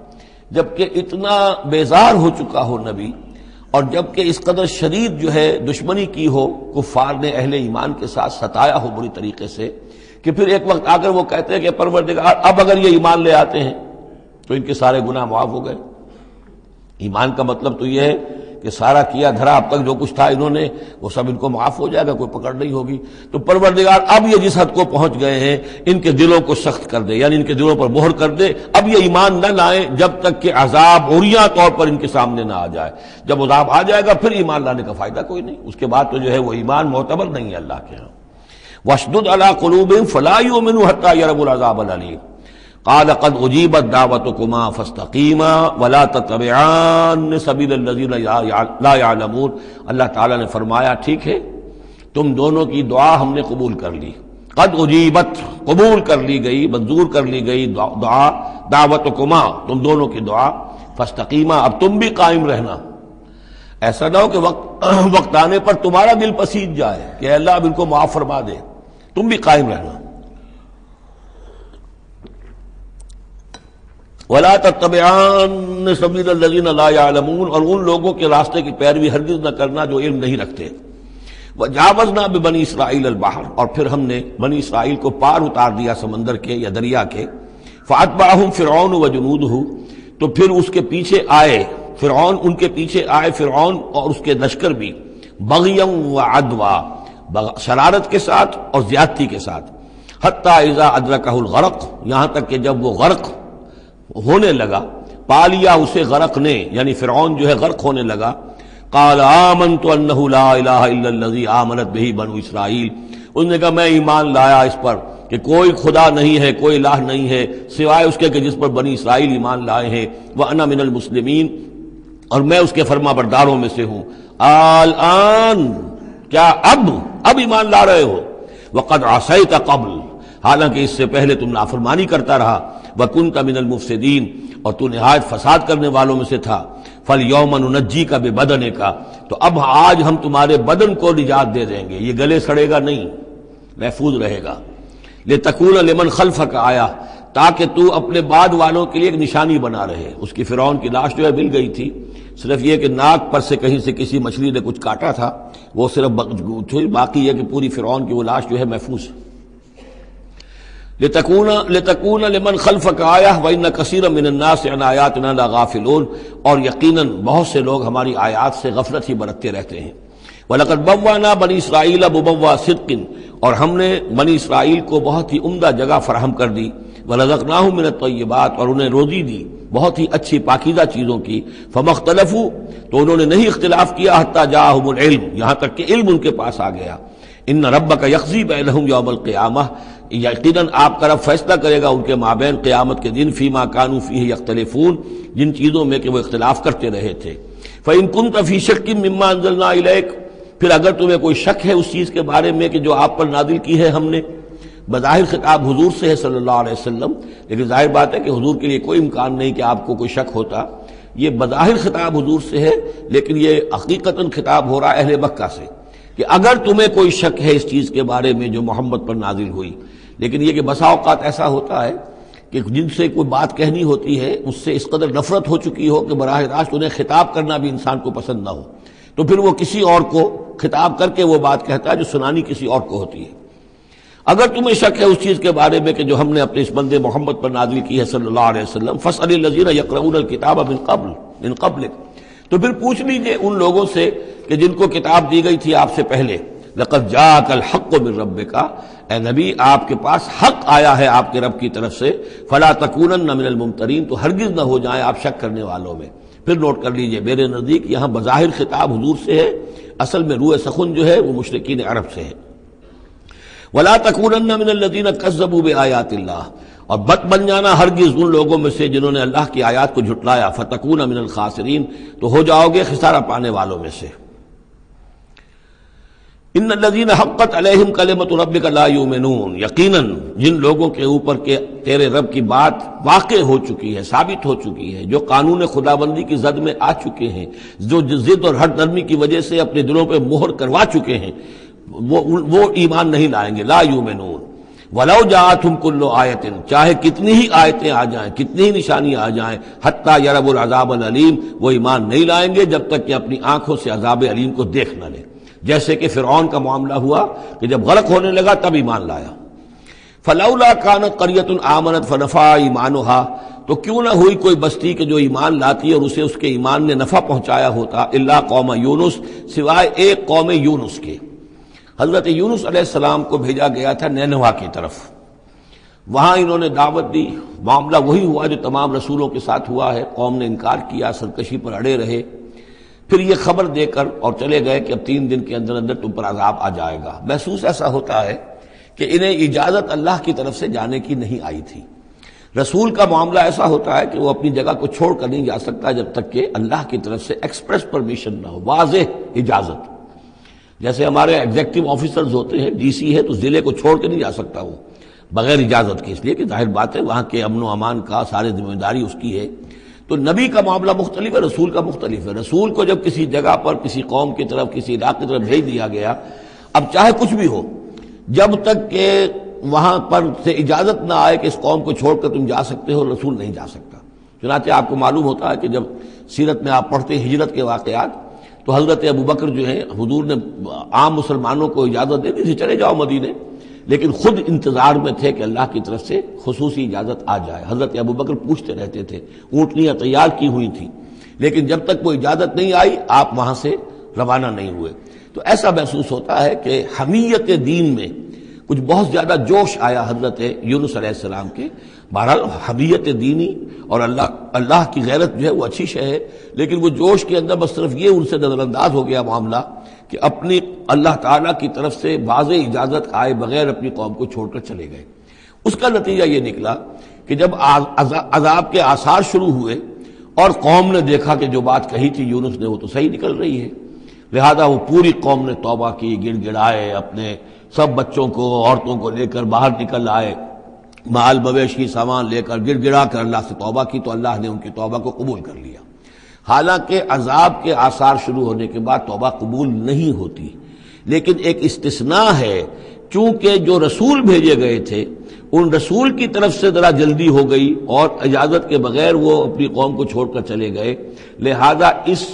جبکہ اتنا بیزار ہو چکا ہو نبی، اور جبکہ اس قدر شدید جو ہے دشمنی کی ہو کفار نے اہل ایمان کے ساتھ، ستایا ہو بری طریقے سے، کہ پھر ایک وقت آ کر وہ کہتے ہیں کہ پروردگار اب اگر یہ ایمان لے آتے ہیں تو ان کے سارے گناہ معاف ہو گئے۔ ایمان کا مطلب تو یہ ہے کہ سارا کیا دھرا اب تک جو کچھ تھا انہوں نے وہ سب ان کو معاف ہو جائے گا، کوئی پکڑ نہیں ہوگی۔ تو پروردگار اب یہ جس حد کو پہنچ گئے ہیں ان کے دلوں کو سخت کر دے، یعنی ان کے دلوں پر مہر کر دے، اب یہ ایمان نہ لائیں جب تک کہ عذاب عریاں طور پر ان کے سامنے نہ آ جائے۔ جب عذاب آ جائے گا پھر ایمان لانے کا فائدہ کوئی نہیں، اس کے بعد تو جو ہے وہ ایمان معتبر نہیں ہے اللہ کے ہاں۔ واشدد علی قلوبہم فلا یؤمنوا حتی یروا العذاب العلیم، قال قد اجیبت دعوتکما فاستقیما ولا تتبعان سبیل الذین لا یعلمون، اللہ تعالیٰ نے فرمایا ٹھیک ہے تم دونوں کی دعا ہم نے قبول کر لی، قد اجیبت قبول کر لی گئی، منظور کر لی گئی دعا، دعوتکما تم دونوں کی دعا، فاستقیما اب تم بھی قائم رہنا، ایسا نہ ہو کہ وقت آنے پر تمہارا دل پسیج جائے کہ اللہ اب ان کو معاف فرما دے، تم بھی قائم رہنا۔ وَلَا تَتَّبِعَانَّ سَبِيلَ الَّذِينَ لَا يَعْلَمُونَ، اور ان لوگوں کے راستے کی پیروی ہرگز نہ کرنا جو علم نہیں رکھتے۔ وَجَاوَزْنَا بِبَنِي إِسْرَائِيلَ الْبَحْرَ، اور پھر ہم نے بنی اسرائیل کو پار اتار دیا سمندر کے یا دریا کے، فَأَتْبَعَهُمْ فِرْعَوْنُ وَجُنُودُهُ، تو پھر اس کے پیچھے آئے فرعون، ان کے پیچھے آئے فرعون اور اس کے لشکر بھی، بغیًا وعدوٰ، شرارت کے ساتھ اور زیادتی کے ساتھ، حتیٰ اذا ادرکہ الغرق، یہاں تک کہ جب وہ غرق ہونے لگا، پا لیا اسے غرق نے، یعنی فرعون جو ہے غرق ہونے لگا، قال آمنت انہ لا الہ الا الذی آمنت بہ بنو اسرائیل، اس نے کہا میں ایمان لایا اس پر کہ کوئی خدا نہیں ہے، کوئی الہ نہیں ہے سوائے اس کے کہ جس پر بنی اسرائیل ایمان لائے ہیں، وانا من المسلمین، اور میں اس کے فرما برداروں میں سے ہوں۔ الآن، کیا اب ایمان لا رہے ہو؟ وقد عصیت قبل، حالانکہ اس سے پہلے تم نافرمانی کرتا رہا، وکنت من المفسدین، اور تو نہایت فساد کرنے والوں میں سے تھا۔ فَالْيَوْمَ نُنَجِّيكَ بِبَدَنِكَ، تو اب آج ہم تمہارے بدن کو نجات دے دیں گے، یہ گلے سڑے گا نہیں، محفوظ رہے گا۔ لِتَكُونَ لِمَنْ خَلْفَكَ آیَةً، تاکہ تو اپنے بعد والوں کے لیے ایک نشانی بنا رہے۔ اس کی فرعون کی لاش جو ہے مل گئی تھی، صرف یہ کہ ناک پر سے کہیں سے کسی مچھلی نے کچھ کاٹا تھا، وہ صرف باقی ہے کہ پوری فرعون کی وہ لاش جو ہے محفوظ ہے۔ لِتَكُونَ لِمَنْ خَلْفَكَ آیَةً وَإِنَّ كَثِيرًا مِنَ النَّاسِ عَنْ آیَاتِنَا لَغَافِلُونَ، اور یقیناً بہت سے لوگ ہماری آیات سے غفلت ہی برتتے رہتے ہیں۔ وَلَقَدْ بَوَّأْنَا بَنِي إِسْرَائِيلَ مُبَوَّأَ صِدْقٍ، اور ہم نے بنی اسرائیل کو بہت ہی عمدہ جگہ فراہم کر دی۔ وَرَزَقْنَاهُم مِّنَ الطَّيِّبَاتِ، اور انہیں روزی دی بہت ہی اچھی پاکیزہ چیزوں کی۔ فَمَا اخْتَلَفُوا، تو انہوں نے نہیں اختلاف کیا، حتیٰ جاءہم العلم، یہاں تک کہ علم ان کے پاس آ گیا۔ ان ربک یقضی بینہم یوم القیامہ، یقیناً آپ کا رب فیصلہ کرے گا ان کے مابین قیامت کے دن، فیما کانوا فیہ یختلفون، جن چیزوں میں کہ وہ اختلاف کرتے رہے تھے۔ فإن كنت فی شک مما انزلنا الیک، پھر اگر تمہیں کوئی شک ہے اس چیز کے بارے میں کہ جو آپ پر نازل کی ہے ہم نے، بظاہر خطاب حضور سے ہے صلی اللہ علیہ وسلم، لیکن ظاہر بات ہے کہ حضور کے لیے کوئی امکان نہیں کہ آپ کو کوئی شک ہوتا، یہ بظاہر خطاب حضور سے ہے، لیکن یہ حقیقتاً خطاب ہو رہا ہے اہل مکہ سے، کہ اگر تمہیں کوئی شک ہے اس چیز کے بارے میں جو محمد پر نازل ہوئی۔ لیکن یہ کہ بسا اوقات ایسا ہوتا ہے کہ جن سے کوئی بات کہنی ہوتی ہے اس سے اس قدر نفرت ہو چکی ہو کہ براہ راست انہیں خطاب کرنا بھی انسان کو پسند نہ ہو، تو پھر وہ کسی اور کو خطاب کر کے وہ بات کہتا ہے جو سنانی کسی اور کو ہوتی ہے۔ اگر تمہیں شک ہے اس چیز کے بارے میں کہ جو ہم نے اپنے اس بندے محمد پر نازل کی ہے صلی اللہ علیہ وسلم، فَاسْأَلِ الَّذِينَ يَقْرَؤُونَ الْكِتَابَ مِن قَبْلِكَ، تو پھر پوچھ لیجئے ان لوگوں سے کہ جن کو کتاب دی گئی تھی آپ سے پہلے۔ لَقَدْ جَاءَكَ الْحَقُّ مِن رَبِّكَ، اے نبی آپ کے پاس حق آیا ہے آپ کے رب کی طرف سے، فَلَا تَكُونَنَّ مِنَ الْمُمْتَرِينَ، تو ہرگز نہ ہو جائیں آپ شک کرنے والوں میں۔ پھر نوٹ کر لیجئے میرے نزدیک یہاں بظاہر خطاب حضور سے ہے، اصل میں روح سخن جو ہے وہ مشرکین عرب سے ہے۔ وَلَا تَكُونَنَّ مِنَ الَّذِينَ كَذَّبُوا بِآيَاتِ اللَّهِ، اور بت بن جانا ہرگز ان لوگوں میں سے جنہوں نے اللہ کی آیات کو جھٹلایا، فَتَكُونَ مِنَ الْخَاسِرِينَ، تو ہو جاؤ گے خسارہ پانے والوں میں سے۔ ان الذین حقت علیہم کلمۃ ربک لا یؤمنون، یقیناً جن لوگوں کے اوپر کہ تیرے رب کی بات واقع ہو چکی ہے، ثابت ہو چکی ہے، جو قانون خداوندی کی زد میں آ چکے ہیں، جو ضد اور ہٹ نرمی کی وجہ سے اپنے دلوں پہ مہر کروا چکے ہیں، وہ ایمان نہیں لائیں گے۔ لا یؤمنون ولو جاءتہم کل آیۃ، چاہے کتنی ہی آیتیں آ جائیں، کتنی ہی نشانیاں آ جائیں، حتی یروا العذاب العلیم، وہ ایمان نہیں لائیں گے جب تک کہ اپنی آنکھوں سے عذاب علیم کو دیکھ نہ لیں۔ جیسے کہ فرعون کا معاملہ ہوا کہ جب غرق ہونے لگا تب ایمان لایا۔ فلولا كانت قرية آمنت فنفعها ایمانها، تو کیوں نہ ہوئی کوئی بستی کہ جو ایمان لاتی اور اسے اس کے ایمان نے نفع پہنچایا ہوتا، الا قوم یونس، سوائے ایک قوم یونس کے۔ حضرت یونس علیہ السلام کو بھیجا گیا تھا نینوا کی طرف، وہاں انہوں نے دعوت دی، معاملہ وہی ہوا جو تمام رسولوں کے ساتھ ہوا ہے، قوم نے انکار کیا، سرکشی پر اڑے رہے، پھر یہ خبر دے کر اور چلے گئے کہ اب 3 دن کے اندر اندر تم پر عذاب آ جائے گا۔ محسوس ایسا ہوتا ہے کہ انہیں اجازت اللہ کی طرف سے جانے کی نہیں آئی تھی۔ رسول کا معاملہ ایسا ہوتا ہے کہ وہ اپنی جگہ کو چھوڑ کر نہیں جا سکتا جب تک کہ اللہ کی طرف سے ایکسپریس پرمیشن نہ ہو، واضح اجازت۔ جیسے ہمارے ایگزیکٹو آفیسرز ہوتے ہیں، ڈی سی ہے تو ضلع کو چھوڑ کے نہیں جا سکتا وہ بغیر اجازت کے، اس لیے کہ ظاہر بات ہے وہاں کے امن و امان کا سارے ذمہ داری اس کی ہے۔ تو نبی کا معاملہ مختلف ہے، رسول کا مختلف ہے۔ رسول کو جب کسی جگہ پر کسی قوم کی طرف کسی علاقے کی طرف بھیج دیا گیا، اب چاہے کچھ بھی ہو، جب تک کہ وہاں پر سے اجازت نہ آئے کہ اس قوم کو چھوڑ کر تم جا سکتے ہو، رسول نہیں جا سکتا۔ چنانچہ آپ کو معلوم ہوتا ہے کہ جب سیرت میں آپ پڑھتے ہیں ہجرت کے واقعات، تو حضرت ابوبکر جو ہیں حضور نے عام مسلمانوں کو اجازت دے دی تھی چلے جاؤ مدینے، لیکن خود انتظار میں تھے کہ اللہ کی طرف سے خصوصی اجازت آ جائے۔ حضرت ابوبکر پوچھتے رہتے تھے، اونٹنیاں تیار کی ہوئی تھیں، لیکن جب تک وہ اجازت نہیں آئی آپ وہاں سے روانہ نہیں ہوئے۔ تو ایسا محسوس ہوتا ہے کہ حمیت دین میں کچھ بہت زیادہ جوش آیا حضرت یونس علیہ السلام کے۔ بہرحال حمیت دینی اور اللہ کی غیرت جو ہے وہ اچھی شے ہے، لیکن وہ جوش کے اندر بس صرف یہ ان سے نظر انداز ہو گیا معاملہ کہ اپنی اللہ تعالیٰ کی طرف سے واضح اجازت آئے بغیر اپنی قوم کو چھوڑ کر چلے گئے۔ اس کا نتیجہ یہ نکلا کہ جب عذاب کے آثار شروع ہوئے اور قوم نے دیکھا کہ جو بات کہی تھی یونس نے وہ تو صحیح نکل رہی ہے، لہذا وہ پوری قوم نے توبہ کی، گڑ گڑائے، اپنے سب بچوں کو عورتوں کو لے کر باہر نکل آئے، مال مویشی سامان لے کر گڑ گڑا کر اللہ سے توبہ کی، تو اللہ نے ان کی توبہ کو قبول کر لیا۔ حالانکہ عذاب کے آثار شروع ہونے کے بعد توبہ قبول نہیں ہوتی، لیکن ایک استثناء ہے، چونکہ جو رسول بھیجے گئے تھے ان رسول کی طرف سے ذرا جلدی ہو گئی اور اجازت کے بغیر وہ اپنی قوم کو چھوڑ کر چلے گئے، لہذا اس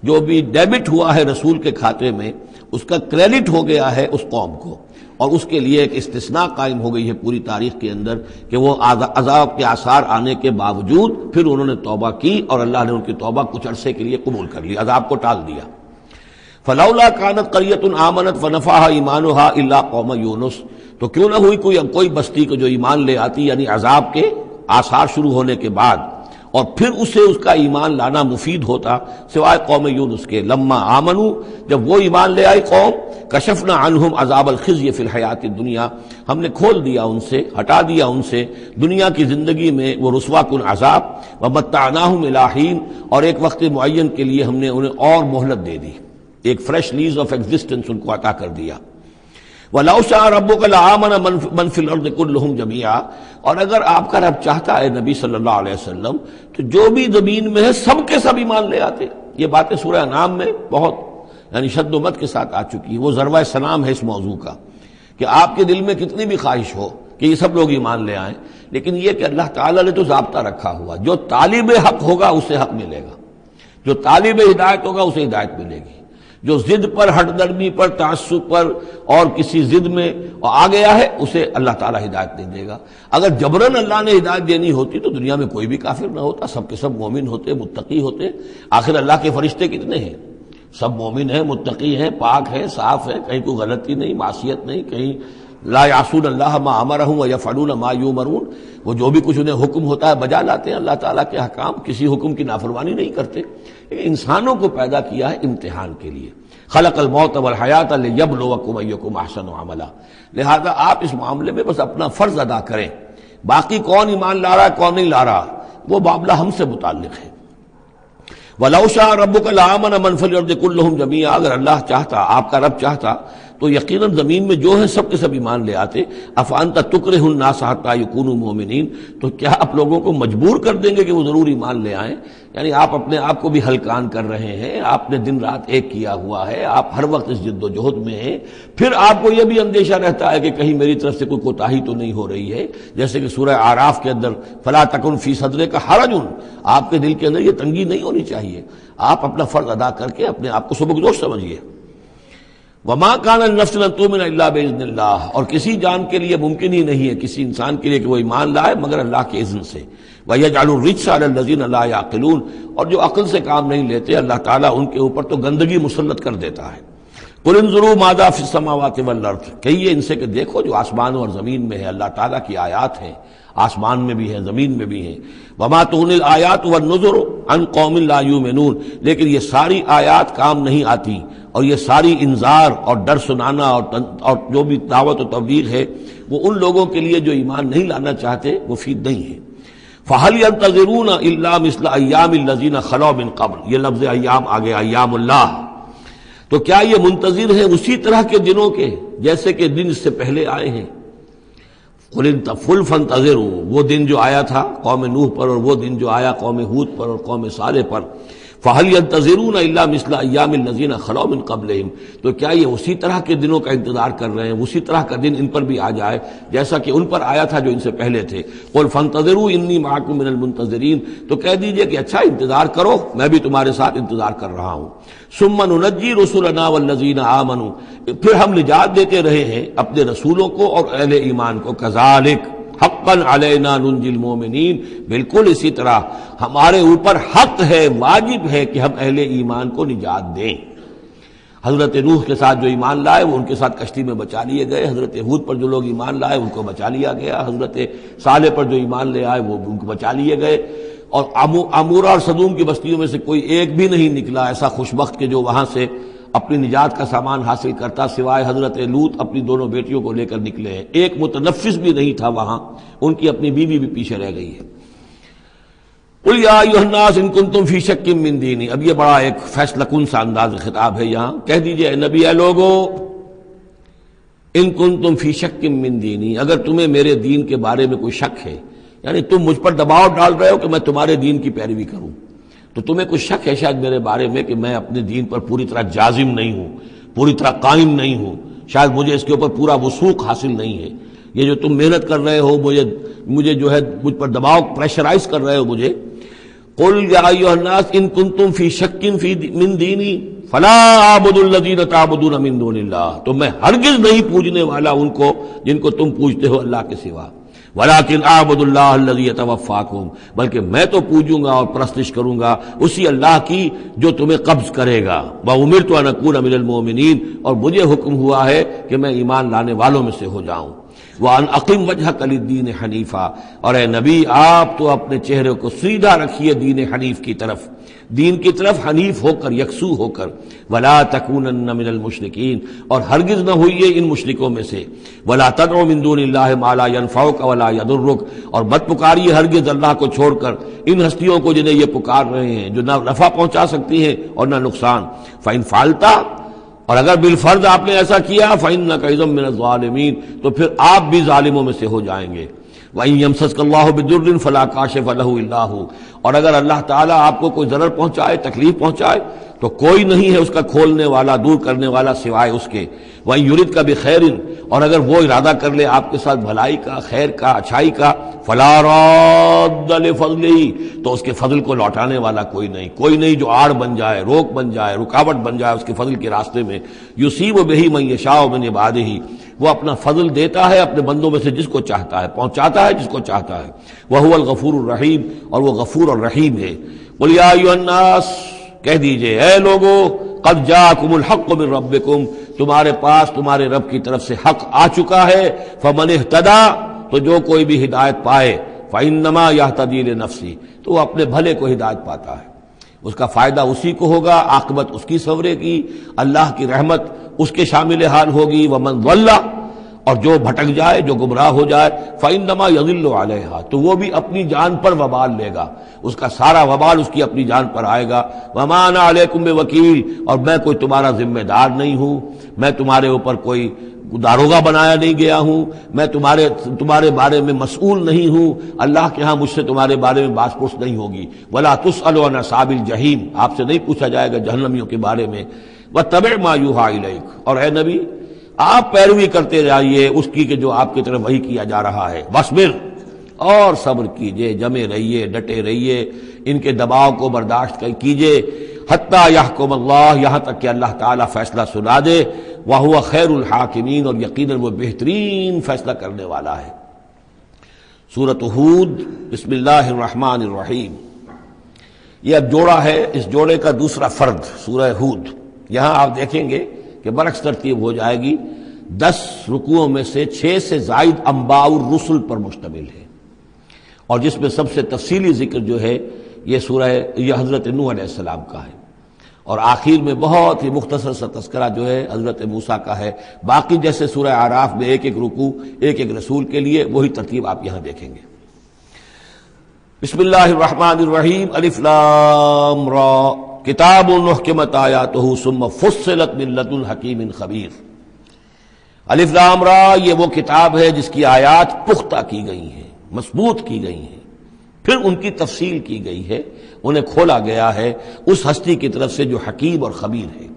جو بھی ڈیبٹ ہوا ہے رسول کے کھاتے میں اس کا کریڈٹ ہو گیا ہے اس قوم کو، اور اس کے لیے ایک استثناء قائم ہو گئی ہے پوری تاریخ کے اندر کہ وہ عذاب کے آثار آنے کے باوجود پھر انہوں نے توبہ کی اور اللہ نے ان کی توبہ کچھ عرصے کے لیے قبول کر لی، عذاب کو ٹال دیا۔ فلولا كانت قرية آمنت فنفعها ایمانها الا قوم یونس، تو کیوں نہ ہوئی کوئی بستی کو جو ایمان لے آتی، یعنی عذاب کے آثار شروع ہونے کے بعد، اور پھر اسے اس کا ایمان لانا مفید ہوتا، سوائے قوم یونس کے۔ لما آمنوا، جب وہ ایمان لے آئی قوم، کشفنا عنہم عذاب الخزي فی الحیات الدنیا، ہم نے کھول دیا ان سے، ہٹا دیا ان سے دنیا کی زندگی میں وہ رسوا کن عذاب، ومتعناہم الی حین، اور ایک وقت معین کے لیے ہم نے انہیں اور مہلت دے دی، ایک فریش لیز آف ایگزسٹنس ان کو عطا کر دیا۔ وَلَوْ شَاءَ رَبُّكَ لَآمَنَ مَنْ فِي الْأَرْضِ كُلُّهُمْ جَمِيعًا، اور اگر آپ کا رب چاہتا ہے نبی صلی اللہ علیہ وسلم تو جو بھی زمین میں ہے سب کے سب ایمان لے آتے۔ یہ باتیں سورہ انعام میں بہت یعنی شد و مت کے ساتھ آ چکی ہے، وہ ذروہ سلام ہے اس موضوع کا کہ آپ کے دل میں کتنی بھی خواہش ہو کہ یہ سب لوگ ایمان لے آئیں، لیکن یہ کہ اللہ تعالیٰ نے تو ضابطہ رکھا ہوا، جو طالب حق ہوگا اسے حق ملے گا، جو طالب ہدایت ہوگا اسے ہدایت ملے گی، جو ضد پر، ہٹ درمی پر، تعصب پر اور کسی ضد میں آ گیا ہے اسے اللہ تعالیٰ ہدایت نہیں دے گا۔ اگر جبراً اللہ نے ہدایت دینی ہوتی تو دنیا میں کوئی بھی کافر نہ ہوتا، سب کے سب مومن ہوتے، متقی ہوتے۔ آخر اللہ کے فرشتے کتنے ہیں؟ سب مومن ہیں، متقی ہیں، پاک ہیں، صاف ہیں، کہیں کوئی غلطی نہیں، معصیت نہیں، کہیں لا یعصون اللہ ما امرہم ویفعلون ما یؤمرون، وہ جو بھی کچھ انہیں حکم ہوتا ہے بجا لاتے ہیں اللہ تعالیٰ کے احکام، کسی حکم کی نافرمانی نہیں کرتے۔ انسانوں کو پیدا کیا ہے امتحان کے لیے، خلق الموت والحیات لیبلوکم ایکم احسن عملا، لہذا آپ اس معاملے میں بس اپنا فرض ادا کریں، باقی کون ایمان لا رہا ہے کون نہیں لا رہا وہ معاملہ ہم سے متعلق ہے۔ وَلَوْ شَاءَ رَبُّكَ لَآمَنَ مَنْ فِي الْأَرْضِ كُلُّهُمْ جَمِيعًا، اگر اللہ چاہتا، آپ کا رب چاہتا تو یقیناً زمین میں جو ہیں سب کے سب ایمان لے آتے۔ أَفَأَنْتَ تُكْرِهُ النَّاسَ حَتَّى يَكُونُوا مُؤْمِنِينَ، تو کیا آپ لوگوں کو مجبور کر دیں گے کہ وہ ضرور ایمان لے آئیں؟ یعنی آپ اپنے آپ کو بھی ہلکان کر رہے ہیں، آپ نے دن رات ایک کیا ہوا ہے، آپ ہر وقت اس جد و جہد میں ہیں، پھر آپ کو یہ بھی اندیشہ رہتا ہے کہ کہیں میری طرف سے کوئی کوتاہی تو نہیں ہو رہی ہے، جیسے کہ سورہ اعراف کے اندر فَلَا تَكُنْ فِي صَدْرِكَ حَرَجٌ، آپ کے دل کے اندر یہ تنگی نہیں ہونی چاہیے، آپ اپنا فرض ادا کر کے اپنے آپ کو سبکدوش سمجھیے۔ وما كان لنفس ان تؤمن الا باذن اللہ، اور کسی جان کے لیے ممکن ہی نہیں ہے، کسی انسان کے لیے کہ وہ ایمان لائے مگر اللہ کے اذن سے۔ وَيَجْعَلُ الرِّجْسَ عَلَى الَّذِينَ لَا يَعْقِلُونَ، اور جو عقل سے کام نہیں لیتے اللہ تعالیٰ ان کے اوپر تو گندگی مسلط کر دیتا ہے۔ قُلْ انظُرُوا ماذا فِي السَّمَاوَاتِ وَالْأَرْضِ، کہیے ان سے کہ دیکھو جو آسمانوں اور زمین میں ہے اللہ تعالیٰ کی آیات ہیں، آسمان میں بھی ہیں زمین میں بھی ہیں۔ وَمَا تُغْنِي الْآيَاتُ وَالنُّذُرُ عَنْ قَوْمٍ لَا يُؤْمِنُونَ، لیکن یہ ساری آیات کام نہیں آتی، اور یہ ساری انذار اور ڈر سنانا اور جو بھی دعوت و تبلیغ ہے وہ ان لوگوں کے لیے جو ایمان نہیں لانا چاہتے مفید نہیں ہے۔ فَهَلْ يَنْتَظِرُونَ إِلَّا مِثْلَ أَيَّامِ الَّذِينَ خَلَوْا مِنْ قَبْلُ، یہ لفظ ایام آگے، ایام اللہ، تو کیا یہ منتظر ہیں اسی طرح کے دنوں کے جیسے کہ دن اس سے پہلے آئے ہیں؟ قُلْ فَانْتَظِرُوا، وہ دن جو آیا تھا قوم نوح پر، اور وہ دن جو آیا قوم ہود پر اور قوم صالح پر، فَهَلْ يَنْتَظِرُونَ إِلَّا مِثْلَ أَيَّامِ الَّذِينَ خَلَوْا مِنْ قَبْلِهِمْ، تو کیا یہ اسی طرح کے دنوں کا انتظار کر رہے ہیں، اسی طرح کا دن ان پر بھی آ جائے جیسا کہ ان پر آیا تھا جو ان سے پہلے تھے۔ قُلْ فَانْتَظِرُوا إِنِّي مَعَكُم مِّنَ الْمُنتَظِرِينَ، تو کہہ دیجئے کہ اچھا انتظار کرو، میں بھی تمہارے ساتھ انتظار کر رہا ہوں۔ ثُمَّ نُنَجِّي رُسُلَنَا وَالَّذِينَ آمَنُوا، پھر ہم نجات دیتے رہے ہیں اپنے رسولوں کو اور اہل ایمان کو۔ كَذَلِكَ حقاً علینا ننجی المومنین، بالکل اسی طرح ہمارے اوپر حق ہے، واجب ہے کہ ہم اہل ایمان کو نجات دیں۔ حضرت نوح کے ساتھ جو ایمان لائے وہ ان کے ساتھ کشتی میں بچا لیے گئے، حضرت ہود پر جو لوگ ایمان لائے ان کو بچا لیا گیا، حضرت صالح پر جو ایمان لے آئے وہ ان کو بچا لیے گئے، اور عمورہ اور صدوم کی بستیوں میں سے کوئی ایک بھی نہیں نکلا ایسا خوشبخت کہ جو وہاں سے اپنی نجات کا سامان حاصل کرتا، سوائے حضرت لوط اپنی دونوں بیٹیوں کو لے کر نکلے ہیں، ایک متنفس بھی نہیں تھا وہاں، ان کی اپنی بیوی بھی پیچھے رہ گئی ہے۔ قُلْ يَا أَيُّهَا النَّاسُ إِن كُنتُمْ فِي شَكٍّ مِّن دِينِي، اب یہ بڑا ایک فیصلہ کن سا انداز خطاب ہے یہاں، کہہ دیجئے اے نبی، اے لوگو، إِن كُنتُمْ فِي شَكٍّ مِّن دِينِي، اگر تمہیں میرے دین کے بارے میں کوئی شک ہے، یعنی تم مجھ پر دباؤ ڈال رہے ہو کہ میں تمہارے دین کی پیروی کروں، تو تمہیں کچھ شک ہے شاید میرے بارے میں کہ میں اپنے دین پر پوری طرح جازم نہیں ہوں، پوری طرح قائم نہیں ہوں، شاید مجھے اس کے اوپر پورا وثوق حاصل نہیں ہے. یہ جو تم محنت کر رہے ہو، مجھے جو ہے مجھ پر دباؤ پریشرائز کر رہے ہو مجھے. قل یا ایھا الناس ان کنتم فی شک من دینی فلا اعبد الذین تعبدون من دون اللہ، تو میں ہرگز نہیں پوجنے والا ان کو جن کو تم پوجتے ہو اللہ کے سوا. ولیکن اعبد اللہ الذی یتوفاکم، بلکہ میں تو پوجوں گا اور پرستش کروں گا اسی اللہ کی جو تمہیں قبض کرے گا. وامرت ان اکون من المؤمنین، اور مجھے حکم ہوا ہے کہ میں ایمان لانے والوں میں سے ہو جاؤں. وَأَنْ أَقِمْ وَجْهَكَ لِلدِّينِ حنیفا، اور اے نبی آپ تو اپنے چہرے کو سیدھا رکھیے دین حنیف کی طرف، دین کی طرف حنیف ہو کر، یکسو ہو کر. وَلَا تَكُونَنَّ مِنَ الْمُشْرِكِينَ، اور ہرگز نہ ہوئیے ان مشرکوں میں سے. وَلَا تَدْعُ مِن دُونِ اللَّهِ مَا لَا يَنفَعُكَ وَلَا يَضُرُّكَ، اور مت پکاریے ہرگز اللہ کو چھوڑ کر ان ہستیوں کو جنہیں یہ پکار رہے ہیں جو نہ نفع پہنچا سکتی ہیں اور نہ نقصان. فَإِنْ فَعَلْتَ، اور اگر بالفرض آپ نے ایسا کیا فَإِنَّكَ إِذًا مِّنَ الظَّالِمِينَ، تو پھر آپ بھی ظالموں میں سے ہو جائیں گے. وَإِن يَمْسَسْكَ اللَّهُ بِضُرٍّ فَلَا كَاشِفَ لَهُ إِلَّا هُوَ، اور اگر اللہ تعالیٰ آپ کو کوئی ضرر پہنچائے، تکلیف پہنچائے، تو کوئی نہیں ہے اس کا کھولنے والا، دور کرنے والا سوائے اس کے. وَإِن يُرِدْكَ بِخَيْرٍ، اور اگر وہ ارادہ کر لے آپ کے ساتھ بھلائی کا، خیر کا، اچھائی کا، فَلَا رَادَّ لِفَضْلِهِ، تو اس کے فضل کو لوٹانے والا کوئی نہیں جو آڑ بن جائے، روک بن جائے، رکاوٹ بن جائے اس کے فضل کے راستے میں. يُصِيبُ بِهِ مَن يَشَاءُ مِنْ عِبَادِهِ، وہ اپنا فضل دیتا ہے اپنے بندوں میں سے جس کو چاہتا ہے، پہنچاتا ہے جس کو چاہتا ہے. وَهُوَ الْغَفُورُ الرَّحِيمُ، اور وہ غفور اور رحیم ہے. قُلْ يَا أَيُّهَا النَّاسُ، کہہ دیجئے اے لوگو، قَدْ جَاءَكُمُ الْحَقُّ مِنْ رَبِّكُمْ، تمہارے پاس تمہارے رب کی طرف سے حق آ چکا ہے. فَمَنِ اهْتَدَىٰ، تو جو کوئی بھی ہدایت پائے، فَإِنَّمَا يَهْتَدِي لِنَفْسِهِ، تو وہ اپنے بھلے کو ہدایت پاتا ہے، اس کا فائدہ اسی کو ہوگا، عاقبت اس کی سورے گی، اللہ کی رحمت اس کے شامل حال ہوگی. وَمَنْ ضَلَّ، اور جو بھٹک جائے، جو گمراہ ہو جائے، فَإِنَّمَا يَضِلُّ عَلَيْهَا، تو وہ بھی اپنی جان پر وبال لے گا، اس کا سارا وبال اس کی اپنی جان پر آئے گا. وَمَا أَنَا عَلَيْكُمْ بِوَكِيلٍ، اور میں کوئی تمہارا ذمہ دار نہیں ہوں، میں تمہارے اوپر کوئی داروغہ بنایا نہیں گیا ہوں، میں تمہارے بارے میں مسئول نہیں ہوں، اللہ کے ہاں مجھ سے تمہارے بارے میں باس پرس نہیں ہوگی. وَلَا تُسْأَلُ عَنْ أَصْحَابِ الْجَحِيمِ، آپ سے نہیں پوچھا جائے گا جہنمیوں کے بارے میں. وَاتَّبِعْ مَا يُوحَىٰ إِلَيْكَ، اور اے نبی آپ پیروی کرتے جائیے اس کی کہ جو آپ کی طرف وحی کیا جا رہا ہے. وَاصْبِرْ، اور صبر کیجئے، جمے رہیے، ڈٹے رہیے، ان کے دباؤ کو برداشت کیجئے. حتیٰ یحکم اللہ، یہاں تک کہ اللہ تعالیٰ فیصلہ سنا دے. وَهُوَ خَيْرُ الْحَاكِمِينَ، اور یقیناً وہ بہترین فیصلہ کرنے والا ہے. سورۃ ہود، بسم اللہ الرحمن الرحیم. یہ اب جوڑا ہے، اس جوڑے کا دوسرا فرد سورہ ہود. یہاں آپ دیکھیں گے کہ برعکس ترتیب ہو جائے گی، 10 رکوعوں میں سے 6 سے زائد انباء الرسل پر مشتمل ہے، اور جس میں سب سے تفصیلی ذکر جو ہے یہ حضرت نوح علیہ السلام کا ہے، اور آخر میں بہت ہی مختصر سا تذکرہ جو ہے حضرت موسیٰ کا ہے. باقی جیسے سورہ اعراف میں ایک ایک رکوع ایک ایک رسول کے لیے، وہی ترتیب آپ یہاں دیکھیں گے. بسم اللہ الرحمن الرحیم. الف لام را، کتاب احکمت آیاتہ ثم فصلت من لدن حکیم خبیر. الف لام را، یہ وہ کتاب ہے جس کی آیات پختہ کی گئی ہیں، مضبوط کی گئی ہیں، پھر ان کی تفصیل کی گئی ہے، انہیں کھولا گیا ہے اس ہستی کی طرف سے جو حکیم اور خبیر ہے،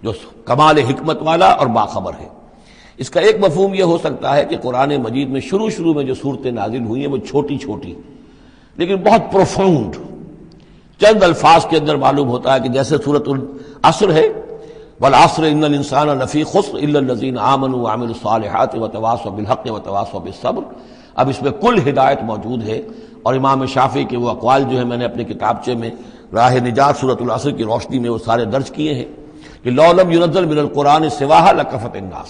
جو کمال حکمت والا اور باخبر ہے. اس کا ایک مفہوم یہ ہو سکتا ہے کہ قرآن مجید میں شروع میں جو صورتیں نازل ہوئی ہیں وہ چھوٹی چھوٹی لیکن بہت پروفاؤنڈ، چند الفاظ کے اندر معلوم ہوتا ہے کہ جیسے سورۃ العصر ہے، والعصر ان الانسان لفی خسر الا الذین آمنوا وعملوا الصالحات وتواصوا بالحق وتواصوا بالصبر. اب اس میں کل ہدایت موجود ہے، اور امام شافعی کے وہ اقوال جو ہیں میں نے اپنے کتابچے میں راہ نجات سورۃ العصر کی روشنی میں وہ سارے درج کیے ہیں کہ لو لم ينزل من القرآن سواها لکفت الناس،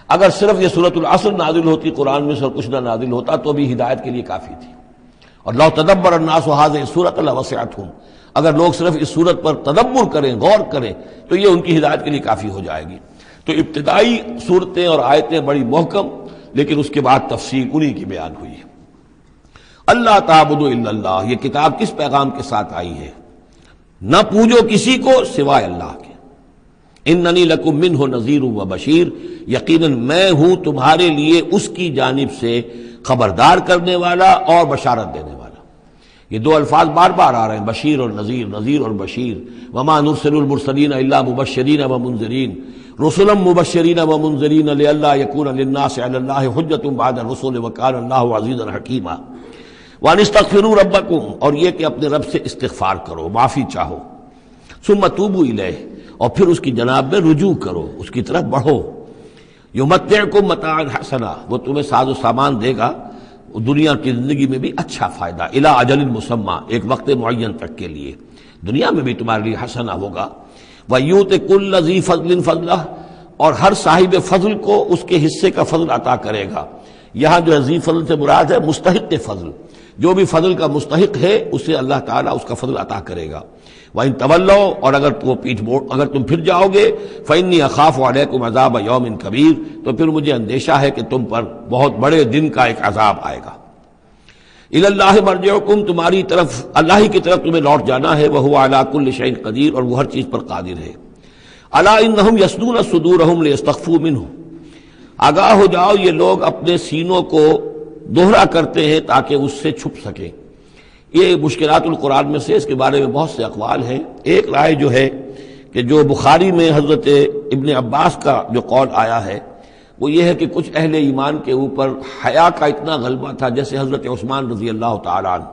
اگر صرف یہ سورۃ العصر نازل ہوتی قرآن میں سے اور کچھ نہ نازل ہوتا تو بھی ہدایت کے لیے کافی تھی. اور لو تدبر الناس هذه السورۃ لوسعتهم، اگر لوگ صرف اس صورت پر تدبر کریں، غور کریں، تو یہ ان کی ہدایت کے لیے کافی ہو جائے گی. تو ابتدائی صورتیں اور آیتیں بڑی محکم، لیکن اس کے بعد تفصیل انہی کی بیان ہوئی ہے. اللہ تعبدوا الا اللہ، یہ کتاب کس پیغام کے ساتھ آئی ہے؟ نہ پوجو کسی کو سوائے اللہ کے. اننی لکم منہ نذیر و بشیر، یقیناً میں ہوں تمہارے لیے اس کی جانب سے خبردار کرنے والا اور بشارت دینے والا. یہ دو الفاظ بار بار آ رہے ہیں، بشیر اور نذیر، نذیر اور بشیر۔ وما نرسل المرسلین الا مبشرین ومنذرین رسلا مبشرین ومنذرین لئلا یکون للناس علی اللہ حجۃ بعد الرسل وکان اللہ عزیزا حکیما۔ وان استغفروا ربکم، اور یہ کہ اپنے رب سے استغفار کرو، معافی چاہو، ثم توبوا الیہ، اور پھر اس کی جناب میں رجوع کرو، اس کی طرف بڑھو۔ یمتعکم متاعا حسنا، وہ تمہیں ساز و سامان دے گا دنیا کی زندگی میں بھی اچھا فائدہ، الی اجل مسمى، ایک وقت معین تک کے لیے، دنیا میں بھی تمہارے لیے حسنہ ہوگا۔ وَيُؤْتِ كُلَّ ذِي فَضْلٍ فَضْلَهُ، اور ہر صاحب فضل کو اس کے حصے کا فضل عطا کرے گا۔ یہاں جو ذی فضل سے مراد ہے مستحق فضل، جو بھی فضل کا مستحق ہے اسے اللہ تعالیٰ اس کا فضل عطا کرے گا۔ وَإِن تَوَلَّوْا، اور اگر تم پھر جاؤ گے، فَإِنِّي أَخَافُ عَلَيْكُمْ عَذَابَ يَوْمٍ كَبِيرٍ، تو پھر مجھے اندیشہ ہے کہ تم پر بہت بڑے دن کا ایک عذاب آئے گا۔ إِلَى اللَّهِ مَرْجِعُكُمْ، تمہاری طرف اللہ ہی کی طرف تمہیں لوٹ جانا ہے، وَهُوَ عَلَى كُلِّ شَيْءٍ قدیر، اور وہ ہر چیز پر قادر ہے۔ أَلَا إِنَّهُمْ يَثْنُونَ صُدُورَهُمْ لِيَسْتَخْفُوا مِنْهُ، آگاہ ہو جاؤ یہ لوگ اپنے سینوں کو دوہرا کرتے ہیں تاکہ اس سے چھپ سکیں۔ یہ مشکلات القرآن میں سے اس کے بارے میں بہت سے اقوال ہیں۔ ایک رائے جو ہے کہ جو بخاری میں حضرت ابن عباس کا جو قول آیا ہے وہ یہ ہے کہ کچھ اہل ایمان کے اوپر حیا کا اتنا غلبہ تھا، جیسے حضرت عثمان رضی اللہ تعالیٰ عنہ،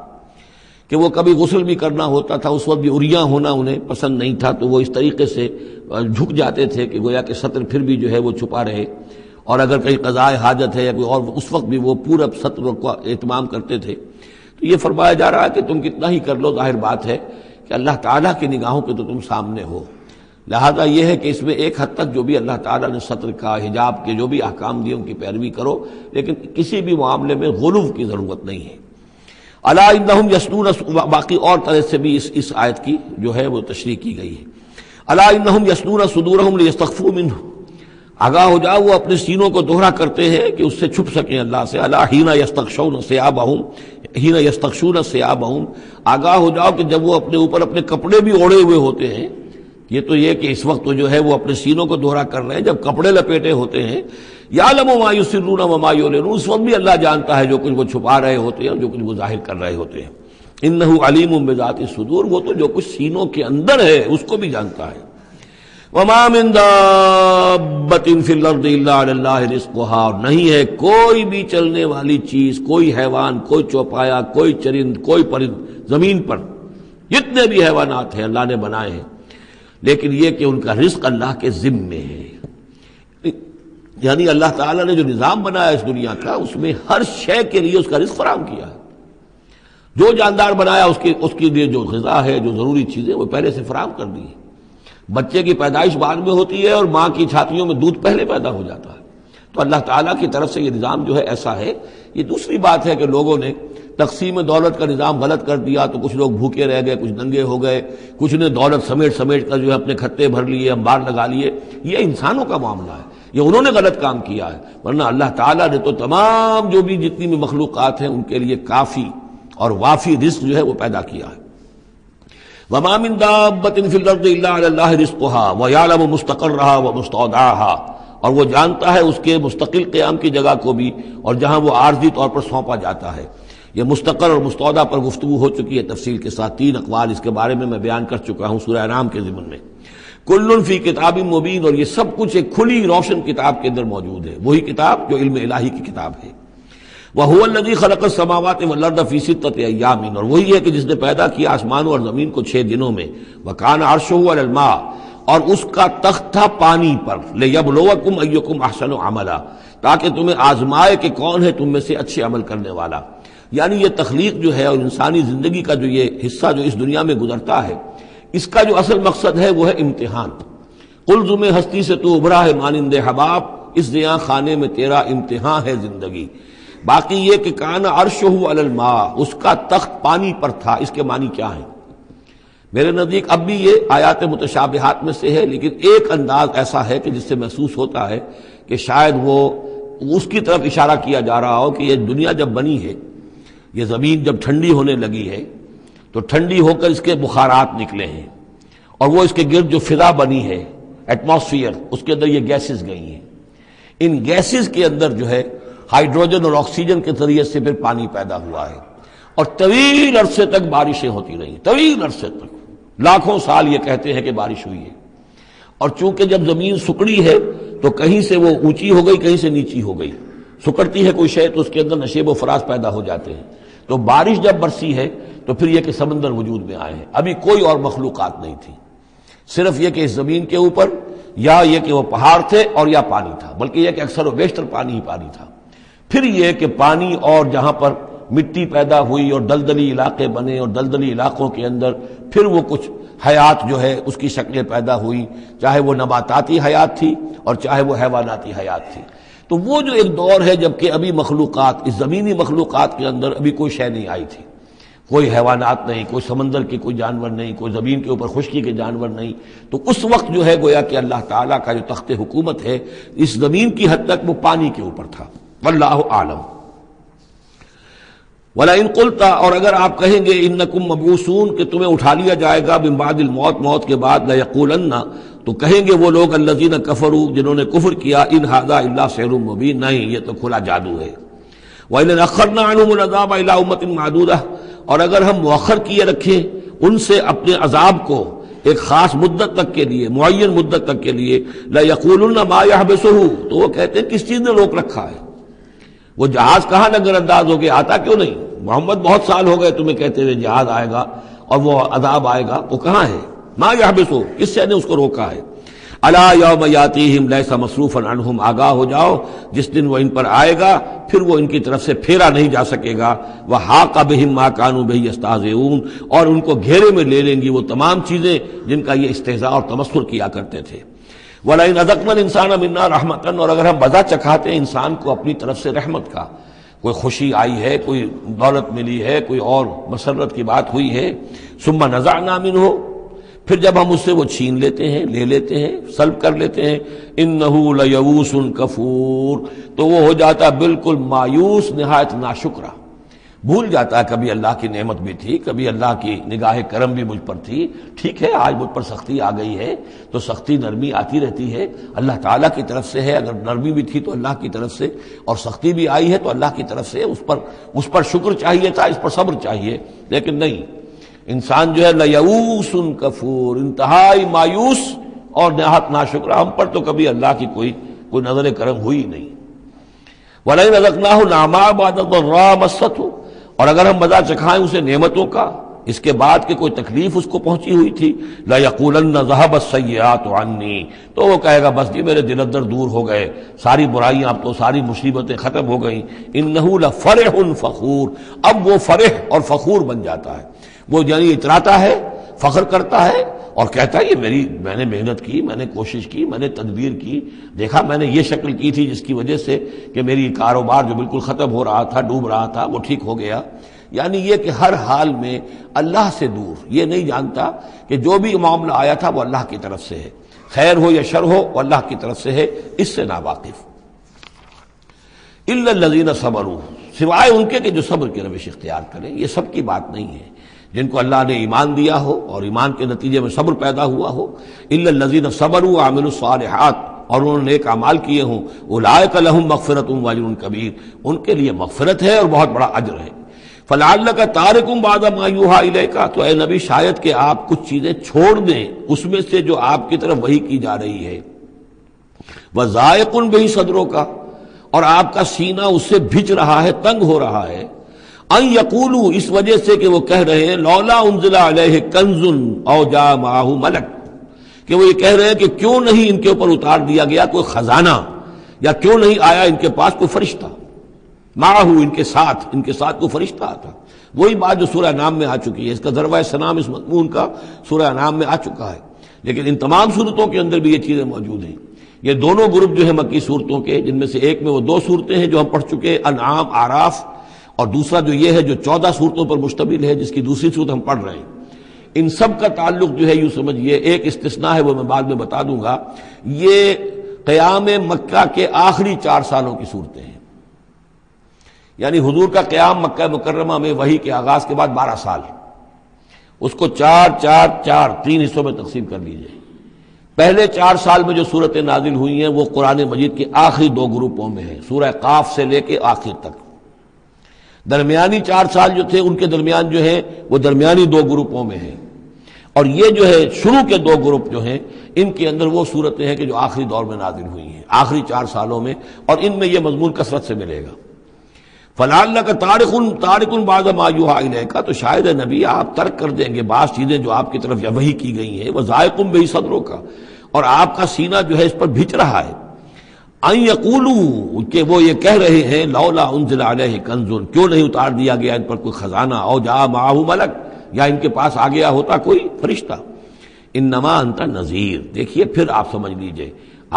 کہ وہ کبھی غسل بھی کرنا ہوتا تھا، اس وقت بھی عریاں ہونا انہیں پسند نہیں تھا، تو وہ اس طریقے سے جھک جاتے تھے کہ گویا کہ سطر پھر بھی جو ہے وہ چھپا رہے، اور اگر کہیں قضاء حاجت ہے یا کوئی اور، اس وقت بھی وہ پورا سطر کا اہتمام کرتے تھے۔ تو یہ فرمایا جا رہا ہے کہ تم کتنا ہی کر لو، ظاہر بات ہے کہ اللہ تعالیٰ کی نگاہوں کے تو تم سامنے ہو، لہذا یہ ہے کہ اس میں ایک حد تک جو بھی اللہ تعالیٰ نے سطر کا، حجاب کے جو بھی احکام دیے ان کی پیروی کرو، لیکن کسی بھی معاملے میں غلو کی ضرورت نہیں ہے۔ الا انہم یثنون، باقی اور طرح سے بھی اس آیت کی جو ہے وہ تشریح کی گئی ہے۔ الا انہم یثنون صدورہم لیستخفوا منہ، آگاہ ہو جاؤ وہ اپنے سینوں کو دوہرا کرتے ہیں کہ اس سے چھپ سکیں اللہ سے۔ الا حین یستغشون ثیابہم، حین یستغشون ثیابہم، آگاہ ہو جاؤ کہ جب وہ اپنے اوپر اپنے کپڑے بھی اوڑھے ہوئے ہوتے ہیں، یہ تو یہ کہ اس وقت جو ہے وہ اپنے سینوں کو دوہرا کر رہے ہیں، جب کپڑے لپیٹے ہوتے ہیں، یعلم ما یسرون وما یعلنون، اس وقت بھی اللہ جانتا ہے جو کچھ وہ چھپا رہے ہوتے ہیں اور جو کچھ وہ ظاہر کر رہے ہوتے ہیں۔ انہ علیم بذات الصدور، وہ تو جو کچھ سینوں کے اندر ہے اس کو بھی جانتا ہے۔ وما من دابۃ فی الارض الا علی اللہ رزقها، اور نہیں ہے کوئی بھی چلنے والی چیز، کوئی حیوان، کوئی چوپایا، کوئی چرند، کوئی پرند زمین پر، جتنے بھی حیوانات ہیں اللہ نے بنائے ہیں، لیکن یہ کہ ان کا رزق اللہ کے ذمے ہے۔ یعنی اللہ تعالیٰ نے جو نظام بنایا اس دنیا کا، اس میں ہر شے کے لیے اس کا رزق فراہم کیا ہے۔ جو جاندار بنایا اس کے لیے جو غذا ہے، جو ضروری چیزیں، وہ پہلے سے فراہم کر دی ہے۔ بچے کی پیدائش بعد میں ہوتی ہے اور ماں کی چھاتیوں میں دودھ پہلے پیدا ہو جاتا ہے، تو اللہ تعالیٰ کی طرف سے یہ نظام جو ہے ایسا ہے۔ یہ دوسری بات ہے کہ لوگوں نے تقسیم دولت کا نظام غلط کر دیا، تو کچھ لوگ بھوکے رہ گئے، کچھ ننگے ہو گئے، کچھ نے دولت سمیٹ کر جو ہے اپنے کھتے بھر لیے، انبار لگا لیے۔ یہ انسانوں کا معاملہ ہے، یہ انہوں نے غلط کام کیا ہے، ورنہ اللہ تعالیٰ نے تو تمام جو بھی جتنی بھی مخلوقات ہیں ان کے لیے کافی اور وافی رزق جو ہے وہ پیدا کیا ہے۔ وما من دابۃ فی الارض الا علی اللہ رزقها ویعلم مستقرها ومستودعها، اور وہ جانتا ہے اس کے مستقل قیام کی جگہ کو بھی اور جہاں وہ عارضی طور پر سونپا جاتا ہے۔ یہ مستقر اور مستودع پر گفتگو ہو چکی ہے تفصیل کے ساتھ، 3 اقوال اس کے بارے میں بیان کر چکا ہوں سورہ انعام کے ضمن میں۔ کل فی کتاب مبین، اور یہ سب کچھ ایک کھلی روشن کتاب کے اندر موجود ہے، وہی کتاب جو علم الہی کی کتاب ہے۔ وَهُوَ الَّذِي خَلَقَ السَّمَاوَاتِ وَالْأَرْضَ فِي سِتَّةِ أَيَّامٍ، اور وہی ہے کہ جس نے پیدا کیا آسمانوں اور زمین کو 6 دنوں میں۔ وَكَانَ عَرْشُهُ عَلَى الْمَاءِ، اور اس کا تخت تھا پانی پر۔ لِيَبْلُوَكُمْ أَيُّكُمْ أَحْسَنُ عَمَلًا، تاکہ تمہیں آزمائے کہ کون ہے تم میں سے اچھے عمل کرنے والا۔ یعنی یہ تخلیق جو ہے اور انسانی زندگی کا جو یہ حصہ جو اس دنیا میں گزرتا ہے، اس کا جو اصل مقصد ہے وہ ہے امتحان۔ قلزم ہستی سے تو ابھرا ہے مانند حباب، اس زیاں خانے میں تیرا امتحان ہے زندگی۔ باقی یہ کہ کان عرشہ علی الماء، اس کا تخت پانی پر تھا، اس کے معنی کیا ہیں؟ میرے نزدیک اب بھی یہ آیات متشابہات میں سے ہے، لیکن ایک انداز ایسا ہے کہ جس سے محسوس ہوتا ہے کہ شاید وہ اس کی طرف اشارہ کیا جا رہا ہو کہ یہ دنیا جب بنی ہے، یہ زمین جب ٹھنڈی ہونے لگی ہے تو ٹھنڈی ہو کر اس کے بخارات نکلے ہیں، اور وہ اس کے گرد جو فضا بنی ہے، ایٹماسفیئر، اس کے اندر یہ گیسز گئی ہیں۔ ان گیسز کے اندر جو ہے ہائیڈروجن اور آکسیجن کے ذریعے سے پھر پانی پیدا ہوا ہے، اور طویل عرصے تک بارشیں ہوتی رہیں، طویل عرصے تک، لاکھوں سال یہ کہتے ہیں کہ بارش ہوئی ہے۔ اور چونکہ جب زمین سکڑی ہے تو کہیں سے وہ اونچی ہو گئی، کہیں سے نیچی ہو گئی، سکڑتی ہے کوئی شے تو اس کے اندر نشیب و فراز پیدا ہو جاتے ہیں۔ تو بارش جب برسی ہے تو پھر یہ کہ سمندر وجود میں آئے ہیں۔ ابھی کوئی اور مخلوقات نہیں تھی، صرف یہ کہ اس زمین کے اوپر یا یہ کہ وہ پہاڑ تھے اور یا پانی تھا، بلکہ یہ کہ اکثر و بیشتر پانی ہی پانی تھا۔ پھر یہ کہ پانی اور جہاں پر مٹی پیدا ہوئی اور دلدلی علاقے بنے اور دلدلی علاقوں کے اندر پھر وہ کچھ حیات جو ہے اس کی شکلیں پیدا ہوئی، چاہے وہ نباتاتی حیات تھی اور چاہے وہ حیواناتی حیات تھی۔ تو وہ جو ایک دور ہے جب کہ ابھی مخلوقات، اس زمینی مخلوقات کے اندر ابھی کوئی شے نہیں آئی تھی، کوئی حیوانات نہیں، کوئی سمندر کے کوئی جانور نہیں، کوئی زمین کے اوپر خشکی کے جانور نہیں، تو اس وقت جو ہے گویا کہ اللہ تعالیٰ کا جو تخت حکومت ہے اس زمین کی حد تک وہ پانی کے اوپر تھا۔ واللہ اعلم۔ وَلَئِن قُلْتَ، اور اگر آپ کہیں گے انکم مبعوثون کہ تمہیں اٹھا لیا جائے گا من بعد الموت، موت کے بعد، لَيَقُولَنَّ، تو کہیں گے وہ لوگ الذین کفروا جنہوں نے کفر کیا، ان ھذا الا سحر مبین، نہیں یہ تو کھلا جادو ہے۔ وَإِنْ أَخَّرْنَا عَنْهُمُ الْعَذَابَ إِلَىٰ أُمَّةٍ مَّعْدُودَةٍ، اور اگر ہم مؤخر کیے رکھیں ان سے اپنے عذاب کو ایک خاص مدت تک کے لیے، معین مدت تک کے لیے، لَيَقُولُنَّ مَا يَحْبِسُهُ، تو وہ کہتے ہیں کس چیز نے روک رکھا ہے، وہ جہاز کہاں نظر انداز ہو گیا، آتا کیوں نہیں؟ محمد بہت سال ہو گئے تمہیں کہتے ہوئے جہاز آئے گا اور وہ عذاب آئے گا، وہ کہاں ہے؟ ما یحبسو، کس سے نے اس کو روکا ہے؟ الا یوم یاتیہم لیس مصروفا عنہم، آگاہ ہو جاؤ جس دن وہ ان پر آئے گا پھر وہ ان کی طرف سے پھیرا نہیں جا سکے گا۔ وحاق بہم ما کانوا بہ یستہزئون، اور ان کو گھیرے میں لے لیں گی وہ تمام چیزیں جن کا یہ استہزاء اور تمسخر کیا کرتے تھے۔ وَلَئِنْ أَذَقْنَا الْإِنسَانَ مِنَّا رَحْمَةً، اور اگر ہم مزہ چکھاتے ہیں انسان کو اپنی طرف سے رحمت کا، کوئی خوشی آئی ہے، کوئی دولت ملی ہے، کوئی اور مسرت کی بات ہوئی ہے، ثم نزعنا منہ، پھر جب ہم اس سے وہ چھین لیتے ہیں، لے لیتے ہیں، سلب کر لیتے ہیں، انہ لیئوس کفور، تو وہ ہو جاتا بالکل مایوس، نہایت ناشکرہ، بھول جاتا ہے کبھی اللہ کی نعمت بھی تھی، کبھی اللہ کی نگاہ کرم بھی مجھ پر تھی، ٹھیک ہے آج مجھ پر سختی آ گئی ہے تو سختی نرمی آتی رہتی ہے، اللہ تعالیٰ کی طرف سے ہے، اگر نرمی بھی تھی تو اللہ کی طرف سے، اور سختی بھی آئی ہے تو اللہ کی طرف سے، اس پر شکر چاہیے تھا، اس پر صبر چاہیے، لیکن نہیں، انسان جو ہے لیئوس کفور، انتہائی مایوس اور نہایت ناشکرہ، ہم پر تو کبھی اللہ کی کوئی نظر کرم ہوئی نہیں۔ وَلَئِنْ أَذَقْنَاهُ نَعْمَاءَ بَعْدَ ضَرَّاءَ مَسَّتْهُ، اور اگر ہم مزہ چکھائیں اسے نعمتوں کا اس کے بعد کہ کوئی تکلیف اس کو پہنچی ہوئی تھی، لَيَقُولَنَّ ذَهَبَ السَّيِّئَاتُ عَنِّي، تو وہ کہے گا بس جی میرے دل اندر دور ہو گئے، ساری برائیاں اب تو، ساری مصیبتیں ختم ہو گئیں۔ إِنَّهُ لَفَرِحٌ فَخُورٌ، اب وہ فرح اور فخور بن جاتا ہے، وہ یعنی اتراتا ہے، فخر کرتا ہے اور کہتا ہے یہ میں نے محنت کی، میں نے کوشش کی، میں نے تدبیر کی، دیکھا میں نے یہ شکل کی تھی جس کی وجہ سے کہ میری کاروبار جو بالکل ختم ہو رہا تھا، ڈوب رہا تھا، وہ ٹھیک ہو گیا۔ یعنی یہ کہ ہر حال میں اللہ سے دور، یہ نہیں جانتا کہ جو بھی معاملہ آیا تھا وہ اللہ کی طرف سے ہے، خیر ہو یا شر ہو وہ اللہ کی طرف سے ہے، اس سے ناواقف۔ الا الذین صبروا، سوائے ان کے کہ جو صبر کی روش اختیار کریں، یہ سب کی بات نہیں ہے، جن کو اللہ نے ایمان دیا ہو اور ایمان کے نتیجے میں صبر پیدا ہوا ہو، الا الذین صبروا وعملوا الصالحات، اور انہوں نے نیک اعمال کیے ہوں، اولئک لہم مغفرۃ واجر کبیر، ان کے لیے مغفرت ہے اور بہت بڑا اجر ہے۔ فلعلک تارک بعض ما یوحی الیک، تو اے نبی شاید کہ آپ کچھ چیزیں چھوڑ دیں اس میں سے جو آپ کی طرف وحی کی جا رہی ہے، وضائق بہ صدرک، اور آپ کا سینہ اس سے بھج رہا ہے، تنگ ہو رہا ہے، ان یقولوا، اس وجہ سے کہ وہ کہہ رہے ہیں لولا انزل علیہ کنز او جاء معہ ملک، کہ وہ یہ کہہ رہے ہیں کہ کیوں نہیں ان کے اوپر اتار دیا گیا کوئی خزانہ، یا کیوں نہیں آیا ان کے پاس کوئی فرشتہ، معہ ان کے ساتھ کوئی فرشتہ آتا۔ وہی بات جو سورہ انعام میں آ چکی ہے، اس کا ذروہ سنام اس مضمون کا سورہ انعام میں آ چکا ہے، لیکن ان تمام صورتوں کے اندر بھی یہ چیزیں موجود ہیں۔ یہ دونوں گروپ جو ہیں مکی صورتوں کے، جن میں سے ایک میں وہ 2 صورتیں ہیں جو ہم پڑھ چکے، انعام، اعراف، اور دوسرا جو یہ ہے جو 14 صورتوں پر مشتمل ہے جس کی دوسری صورت ہم پڑھ رہے ہیں، ان سب کا تعلق جو ہے یوں سمجھیے، ایک استثناء ہے وہ میں بعد میں بتا دوں گا، یہ قیام مکہ کے آخری 4 سالوں کی صورتیں ہیں، یعنی حضور کا قیام مکہ مکرمہ میں وحی کے آغاز کے بعد 12 سال، اس کو 4 حصوں میں تقسیم کر لیجئے۔ پہلے 4 سال میں جو صورتیں نازل ہوئی ہیں وہ قرآن مجید کے آخری 2 گروپوں میں ہیں، سورہ قاف سے لے کے آخر تک۔ درمیانی 4 سال جو تھے ان کے درمیان جو ہے وہ درمیانی 2 گروپوں میں ہیں، اور یہ جو ہے شروع کے 2 گروپ جو ہیں ان کے اندر وہ صورتیں ہیں کہ جو آخری دور میں نازل ہوئی ہیں، آخری 4 سالوں میں، اور ان میں یہ مضمون کثرت سے ملے گا۔ فَلَعَلَّكَ تَارِكٌ بَعْضَ مَا يُوحَىٰ إِلَيْكَ، تو شاید نبی آپ ترک کر دیں گے بعض چیزیں جو آپ کی طرف وحی کی گئی ہیں، وَضَائِقٌ بِهِ صَدْرُكَ، اور آپ کا سینہ جو ہے اس پر بھچ رہا ہے، ان یقولوا، کہ وہ یہ کہہ رہے ہیں لولا انزل علیہ کنز، کیوں نہیں اتار دیا گیا ان پر کوئی خزانہ، او جاء معہ ملک، یا ان کے پاس آ گیا ہوتا کوئی فرشتہ۔ انما انت نذیر، دیکھیے پھر آپ سمجھ لیجئے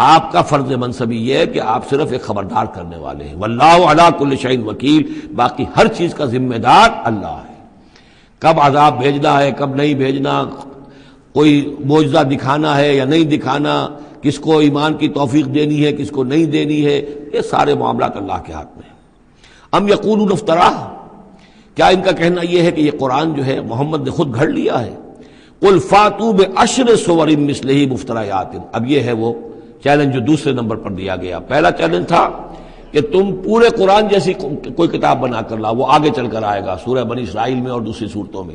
آپ کا فرض منصبی یہ ہے کہ آپ صرف ایک خبردار کرنے والے ہیں، واللہ علی کل شیء وکیل، باقی ہر چیز کا ذمہ دار اللہ ہے۔ کب عذاب بھیجنا ہے، کب نہیں بھیجنا، کوئی معجزہ دکھانا ہے یا نہیں دکھانا، کس کو ایمان کی توفیق دینی ہے کس کو نہیں دینی ہے، یہ سارے معاملات اللہ کے ہاتھ میں ہیں۔ ام یقولون افتراہ، کیا ان کا کہنا یہ ہے کہ یہ قرآن جو ہے محمد نے خود گھڑ لیا ہے؟ قل فاتوا بعشر سور مثلہ مفتریات، اب یہ ہے وہ چیلنج جو دوسرے نمبر پر دیا گیا۔ پہلا چیلنج تھا کہ تم پورے قرآن جیسی کوئی کتاب بنا کر لاؤ، وہ آگے چل کر آئے گا سورہ بنی اسرائیل میں اور دوسری صورتوں میں۔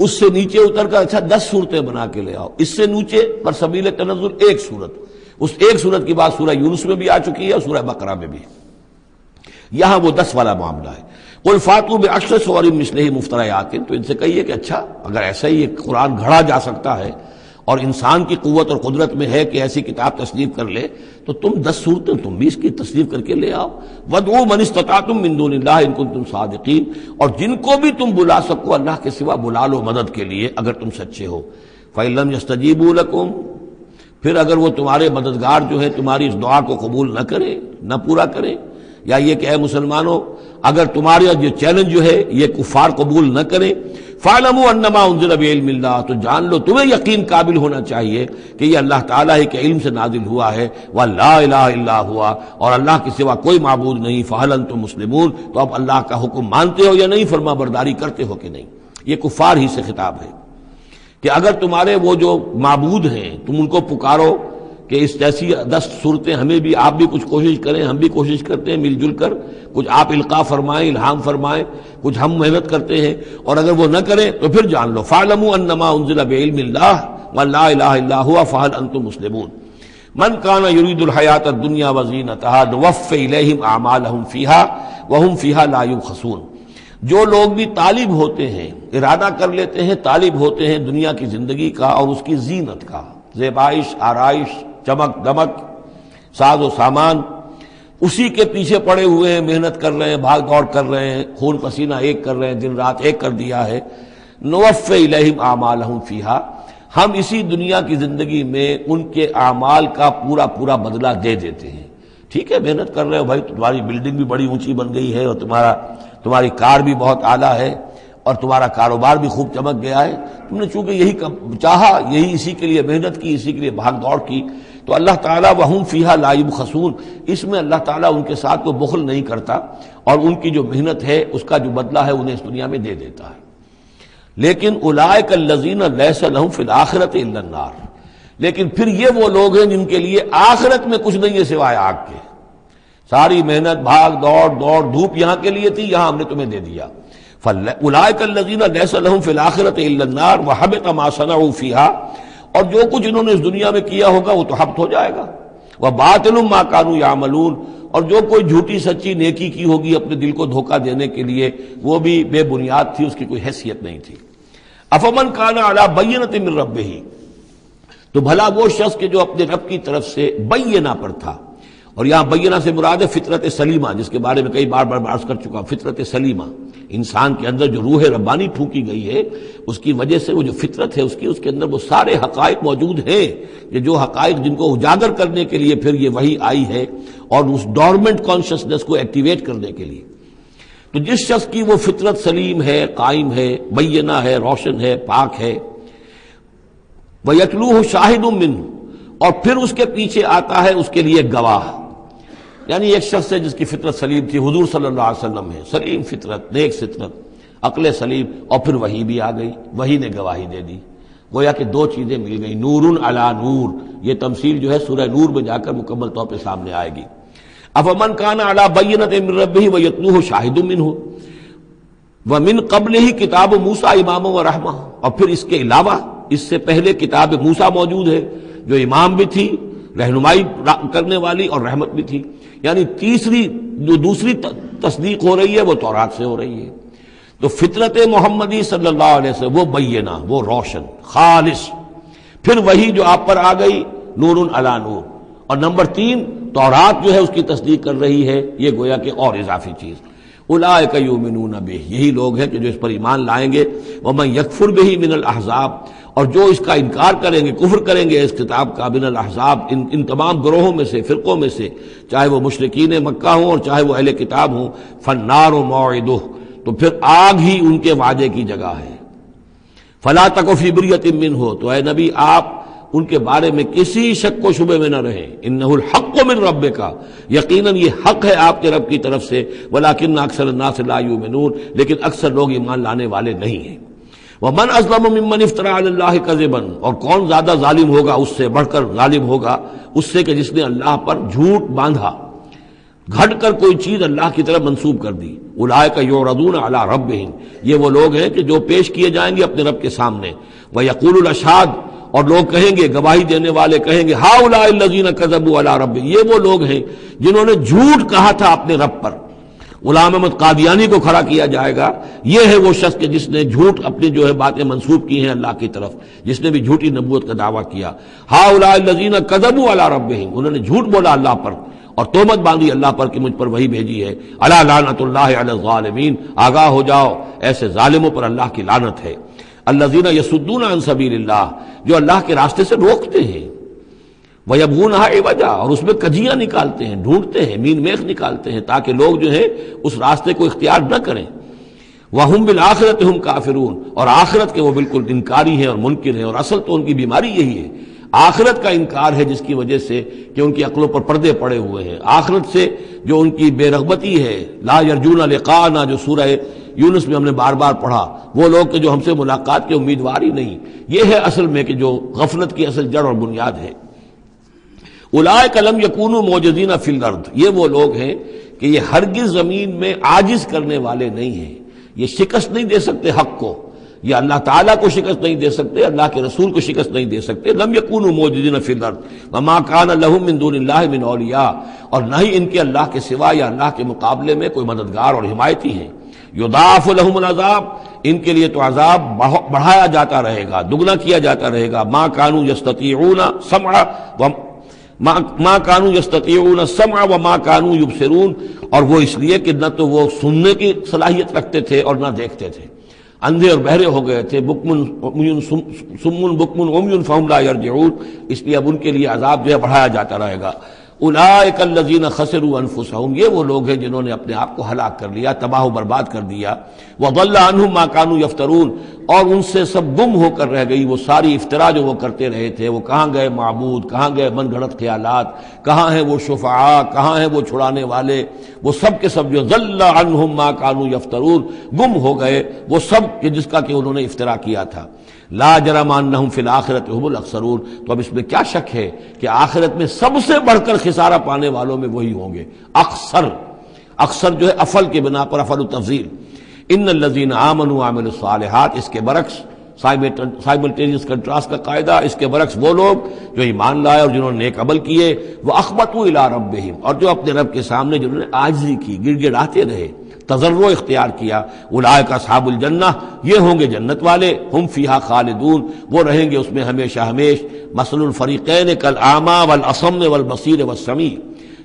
اس سے نیچے اتر کر اچھا 10 صورتیں بنا کے لے آؤ، اس سے نیچے پر سبیل تنزل 1 صورت، اس 1 صورت کی بات سورہ یونس میں بھی آ چکی ہے اور سورہ بقرہ میں بھی، یہاں وہ 10 والا معاملہ ہے۔ قل فاتوا بعشر سور مثلہ مفتریات، تو ان سے کہیے کہ اچھا اگر ایسا ہی ایک قرآن گھڑا جا سکتا ہے اور انسان کی قوت اور قدرت میں ہے کہ ایسی کتاب تصنیف کر لے، تو تم 10 صورتیں تم بھی اس کی تصنیف کر کے لے آؤ۔ وَادْعُوا مَنِ اسْتَطَعْتُم مِّن دُونِ اللَّهِ إِن كُنتُمْ صَادِقِينَ، اور جن کو بھی تم بلا سکو اللہ کے سوا بلا لو مدد کے لیے اگر تم سچے ہو۔ فَإِن لَّمْ يَسْتَجِيبُوا لَكُمْ، پھر اگر وہ تمہارے مددگار جو ہے تمہاری اس دعا کو قبول نہ کرے، نہ پورا کرے، یا یہ کہ اے مسلمانوں اگر تمہارا یہ چیلنج جو ہے یہ کفار قبول نہ کریں، فَاعْلَمُوا أَنَّمَا أُنزِلَ بِعِلْمِ اللَّهِ، تو جان لو تمہیں یقین قابل ہونا چاہیے کہ یہ اللہ تعالیٰ ہی کے علم سے نازل ہوا ہے، وَلَا إِلَٰهَ إِلَّا هُوَ، اور اللہ کے سوا کوئی معبود نہیں، فَهَلْ أَنْتُم مُسْلِمُونَ، تو اب اللہ کا حکم مانتے ہو یا نہیں، فرما برداری کرتے ہو کہ نہیں۔ یہ کفار ہی سے خطاب ہے کہ اگر تمہارے وہ جو معبود ہیں تم ان کو پکارو کہ اس جیسی 10 صورتیں ہمیں بھی، آپ بھی کچھ کوشش کریں، ہم بھی کوشش کرتے ہیں مل جل کر، کچھ آپ القاء فرمائیں، الہام فرمائیں، کچھ ہم محنت کرتے ہیں، اور اگر وہ نہ کریں تو پھر جان لو فَاعْلَمُوا أَنَّمَا أُنزِلَ بِعِلْمِ اللَّهِ وَلَا إِلَٰهَ إِلَّا هُوَ فَهَلْ أَنْتُم مُسْلِمُونَ مَنْ كَانَ يُرِيدُ الْحَيَاةَ الدُّنْيَا وَزِينَتَهَا نُوَفِّ إِلَيْهِمْ أَعْمَالَهُمْ فِيهَا وَهُمْ فِيهَا لَا يُبْخَسُونَ، جو لوگ بھی طالب ہوتے ہیں، ارادہ کر لیتے ہیں، طالب ہوتے ہیں دنیا کی زندگی کا اور اس کی زینت کا، زیبائش، آرائش، چمک دمک، ساز و سامان، اسی کے پیچھے پڑے ہوئے ہیں، محنت کر رہے ہیں، بھاگ دوڑ کر رہے ہیں، خون پسینہ ایک کر رہے ہیں، دن رات ایک کر دیا ہے۔ نوفِ الیہم اعمالہم فیہا، ہم اسی دنیا کی زندگی میں ان کے اعمال کا پورا پورا بدلہ دے دیتے ہیں۔ ٹھیک ہے محنت کر رہے ہو بھائی، تمہاری بلڈنگ بھی بڑی اونچی بن گئی ہے اور تمہاری کار بھی بہت اعلیٰ ہے اور تمہارا کاروبار بھی خوب چمک گیا ہے، تم نے چونکہ یہی چاہا، یہی اسی کے لیے محنت کی، اسی کے لیے بھاگ دوڑ کی، تو اللہ تعالیٰ وَهُمْ فِيهَا لَا يُبْخَسُونَ، اس میں اللہ تعالیٰ ان کے ساتھ کوئی بخل نہیں کرتا اور ان کی جو محنت ہے اس کا جو بدلہ ہے انہیں اس دنیا میں دے دیتا ہے۔ لیکن اولئک الذین لیس لہم فی الآخرۃ الا النار، لیکن پھر یہ وہ لوگ ہیں جن کے لیے آخرت میں کچھ نہیں ہے سوائے آگ کے، ساری محنت بھاگ دوڑ دھوپ یہاں کے لیے تھی، یہاں ہم نے تمہیں دے دیا۔ اولئک الذین لیس لہم فی الآخرۃ الا النار وحبط ما صنعوا فیہا، اور جو کچھ انہوں نے اس دنیا میں کیا ہوگا وہ تو حبط ہو جائے گا، وباطل ما کانوا یعملون، اور جو کوئی جھوٹی سچی نیکی کی ہوگی اپنے دل کو دھوکہ دینے کے لیے وہ بھی بے بنیاد تھی، اس کی کوئی حیثیت نہیں تھی۔ افمن کان علی بینۃ من ربہ، تو بھلا وہ شخص کہ جو اپنے رب کی طرف سے بینہ پر تھا، اور یہاں بینہ سے مراد ہے فطرت سلیمہ، جس کے بارے میں کئی بار عرض کر چکا، فطرت سلیمہ، انسان کے اندر جو روح ربانی پھونکی گئی ہے اس کی وجہ سے وہ جو فطرت ہے اس کے اندر وہ سارے حقائق موجود ہیں، یہ جو حقائق جن کو اجاگر کرنے کے لیے پھر یہ وحی آئی ہے اور اس ڈورمنٹ کانشسنس کو ایکٹیویٹ کرنے کے لیے۔ تو جس شخص کی وہ فطرت سلیم ہے، قائم ہے، بینہ ہے، روشن ہے، پاک ہے، وَيَتْلُوهُ شَاهِدٌ مِّنْهُ، اور پھر اس کے پیچھے آتا ہے اس کے لیے گواہ، یعنی ایک شخص ہے جس کی فطرت سلیم تھی، حضور صلی اللہ علیہ وسلم ہے، سلیم فطرت، نیک فطرت، عقل سلیم، اور پھر وحی بھی آ گئی، وحی نے گواہی دے دی، گویا کہ 2 چیزیں مل گئی، نور علی نور، یہ تمثیل جو ہے سورہ نور میں جا کر مکمل طور پہ سامنے آئے گی۔ افمن کان علی بینۃ من ربہ ویتلوہ شاہد منہ، ومن قبل ہی کتاب موسیٰ امام و رحمہ، اور پھر اس کے علاوہ اس سے پہلے کتاب موسیٰ موجود ہے جو امام بھی تھی، رہنمائی کرنے والی، اور رحمت بھی تھی. یعنی دوسری تصدیق ہو رہی ہے وہ تورات سے ہو رہی ہے. تو فطرت محمدی صلی اللہ علیہ وسلم وہ بینہ، وہ روشن خالص. پھر وہی جو آپ پر آ گئی نور علی نور. اور نمبر 3 تورات جو ہے اس کی تصدیق کر رہی ہے، یہ گویا کہ اور اضافی چیز. اولئک یؤمنون بہ، یہی لوگ ہیں کہ جو اس پر ایمان لائیں گے. ومن یکفر بہ من الاحزاب، اور جو اس کا انکار کریں گے، کفر کریں گے اس کتاب کا، من الاحزاب، ان تمام گروہوں میں سے، فرقوں میں سے، چاہے وہ مشرکین مکہ ہوں اور چاہے وہ اہل کتاب ہوں، فالنار موعدہ، تو پھر آگ ہی ان کے وعدے کی جگہ ہے. فلا تک فی بریۃ منہ، تو اے نبی آپ ان کے بارے میں کسی شک و شبے میں نہ رہیں. انہ الحق من ربک، یقیناً یہ حق ہے آپ کے رب کی طرف سے. ولکن اکثر الناس لا یؤمنون، لیکن اکثر لوگ ایمان لانے والے نہیں ہیں. ومن اظلم ممن افترى علی اللہ کذبا، اور کون زیادہ ظالم ہوگا، اس سے بڑھ کر ظالم ہوگا اس سے کہ جس نے اللہ پر جھوٹ باندھا، گھٹ کر کوئی چیز اللہ کی طرف منسوب کر دی. اولئک یعرضون علی ربہم، یہ وہ لوگ ہیں کہ جو پیش کیے جائیں گے اپنے رب کے سامنے. ویقول الاشہاد، اور لوگ کہیں گے، گواہی دینے والے کہیں گے، ہؤلاء الذین کذبوا علی ربہم، یہ وہ لوگ ہیں جنہوں نے جھوٹ کہا تھا اپنے رب پر. غلام احمد قادیانی کو کھڑا کیا جائے گا، یہ ہے وہ شخص کہ جس نے جھوٹ اپنی جو ہے باتیں منسوب کی ہیں اللہ کی طرف، جس نے بھی جھوٹی نبوت کا دعویٰ کیا. ہؤلاء الذین کذبوا علی ربہم، انہوں نے جھوٹ بولا اللہ پر اور تہمت باندھی اللہ پر کہ مجھ پر وہی بھیجی ہے. الا لعنت اللہ علی الظالمین، آگاہ ہو جاؤ ایسے ظالموں پر اللہ کی لعنت ہے. الذین یصدون عن سبیل اللہ، جو اللہ کے راستے سے روکتے ہیں. وَيَبْغُونَهَا عِوَجًا، اور اس میں کجیاں نکالتے ہیں، ڈھونڈتے ہیں، مین میخ نکالتے ہیں تاکہ لوگ جو ہے اس راستے کو اختیار نہ کریں. وَهُمْ بِالْآخِرَةِ هُمْ کافرون، اور آخرت کے وہ بالکل انکاری ہیں اور منکر ہیں. اور اصل تو ان کی بیماری یہی ہے، آخرت کا انکار ہے، جس کی وجہ سے کہ ان کی عقلوں پر پردے پڑے ہوئے ہیں. آخرت سے جو ان کی بے رغبتی ہے، لا یرجون لقاءنا، جو سورہ یونس میں ہم نے بار بار پڑھا، وہ لوگ کہ جو ہم سے ملاقات کے امیدوار ہی نہیں. یہ ہے اصل میں کہ جو غفلت کی اصل جڑ اور بنیاد ہے. اولئک لم یکونوا معجزین فی الارض، یہ وہ لوگ ہیں کہ یہ ہرگز زمین میں عاجز کرنے والے نہیں ہیں. یہ شکست نہیں دے سکتے حق کو، یہ اللہ تعالیٰ کو شکست نہیں دے سکتے، اللہ کے رسول کو شکست نہیں دے سکتے. لم یکونوا معجزین فی الارض وما کان لهم من دون اللہ من اولیاء، اور نہ ہی ان کے اللہ کے سوا یا اللہ کے مقابلے میں کوئی مددگار اور حمایتی ہیں. یضاعف لهم العذاب، ان کے لیے تو عذاب بڑھایا جاتا رہے گا، دگنا کیا جاتا رہے گا. ما كانوا يستطيعون سمع ما كانوا يستطيعون السمع وما كانوا يبصرون، اور وہ اس لیے کہ نہ تو وہ سننے کی صلاحیت رکھتے تھے اور نہ دیکھتے تھے، اندھے اور بہرے ہو گئے تھے. سم بکم عمی فهم لا يرجعون، اس لیے اب ان کے لیے عذاب جو ہے بڑھایا جاتا رہے گا. اولئک الذین خسروا انفسهم، یہ وہ لوگ ہیں جنہوں نے اپنے آپ کو ہلاک کر لیا، تباہ و برباد کر دیا. وضل عنهم ما كانوا يفترون، اور ان سے سب گم ہو کر رہ گئی وہ ساری افترا جو وہ کرتے رہے تھے. وہ کہاں گئے معبود، کہاں گئے من گھڑت خیالات، کہاں ہیں وہ شفعاء، کہاں ہیں وہ چھڑانے والے، وہ سب کے سب جو ضل عنهم ما كانوا يفترون، گم ہو گئے وہ سب کہ جس کا کہ انہوں نے افترا کیا تھا. لا جرم انہم فی الآخرۃ هم الاخسرون، تو اب اس میں کیا شک ہے کہ آخرت میں سب سے بڑھ کر خسارہ پانے والوں میں وہی ہوں گے. اکثر جو ہے افل کے بنا پر افل التفضیل. ان الذین آمنوا وعملوا الصالحات، اس کے برعکس سائملٹینیس کنٹراسٹ کا قاعدہ، اس کے برعکس وہ لوگ جو ایمان لائے اور جنہوں نے نیک عمل کیے. وَأَخْبَتُوا إِلَىٰ رَبِّهِمْ، اور جو اپنے رب کے سامنے جنہوں نے عاجزی کی، گڑ گڑاتے رہے، تضرع اختیار کیا. اولئک اصحاب الجنہ، یہ ہوں گے جنت والے. ہم فیہا خالدون، وہ رہیں گے اس میں ہمیشہ ہمیش. مثل الفریقین کالاعمی والاصم والبصیر والسمیع،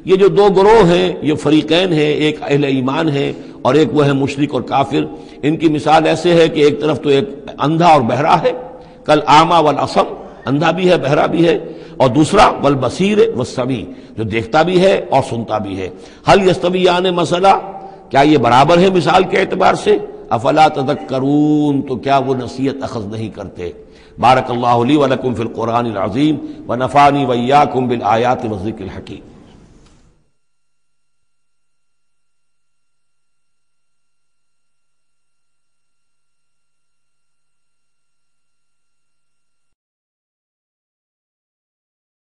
یہ جو دو گروہ ہیں یہ فریقین ہیں، ایک اہل ایمان ہے اور ایک وہ ہے مشرک اور کافر. ان کی مثال ایسے ہے کہ ایک طرف تو ایک اندھا اور بہرا ہے، کالاعمی والاصم، اندھا بھی ہے بہرا بھی ہے، اور دوسرا والبصیر والسمیع، جو دیکھتا بھی ہے اور سنتا بھی ہے. هل یستویان مثلا، کیا یہ برابر ہے مثال کے اعتبار سے؟ افلا تذکرون، تو کیا وہ نصیحت اخذ نہیں کرتے؟ بارک اللہ لی ولکم فی القرآن العظیم ونفعنی وإیاکم بالآیات والذکر الحکیم.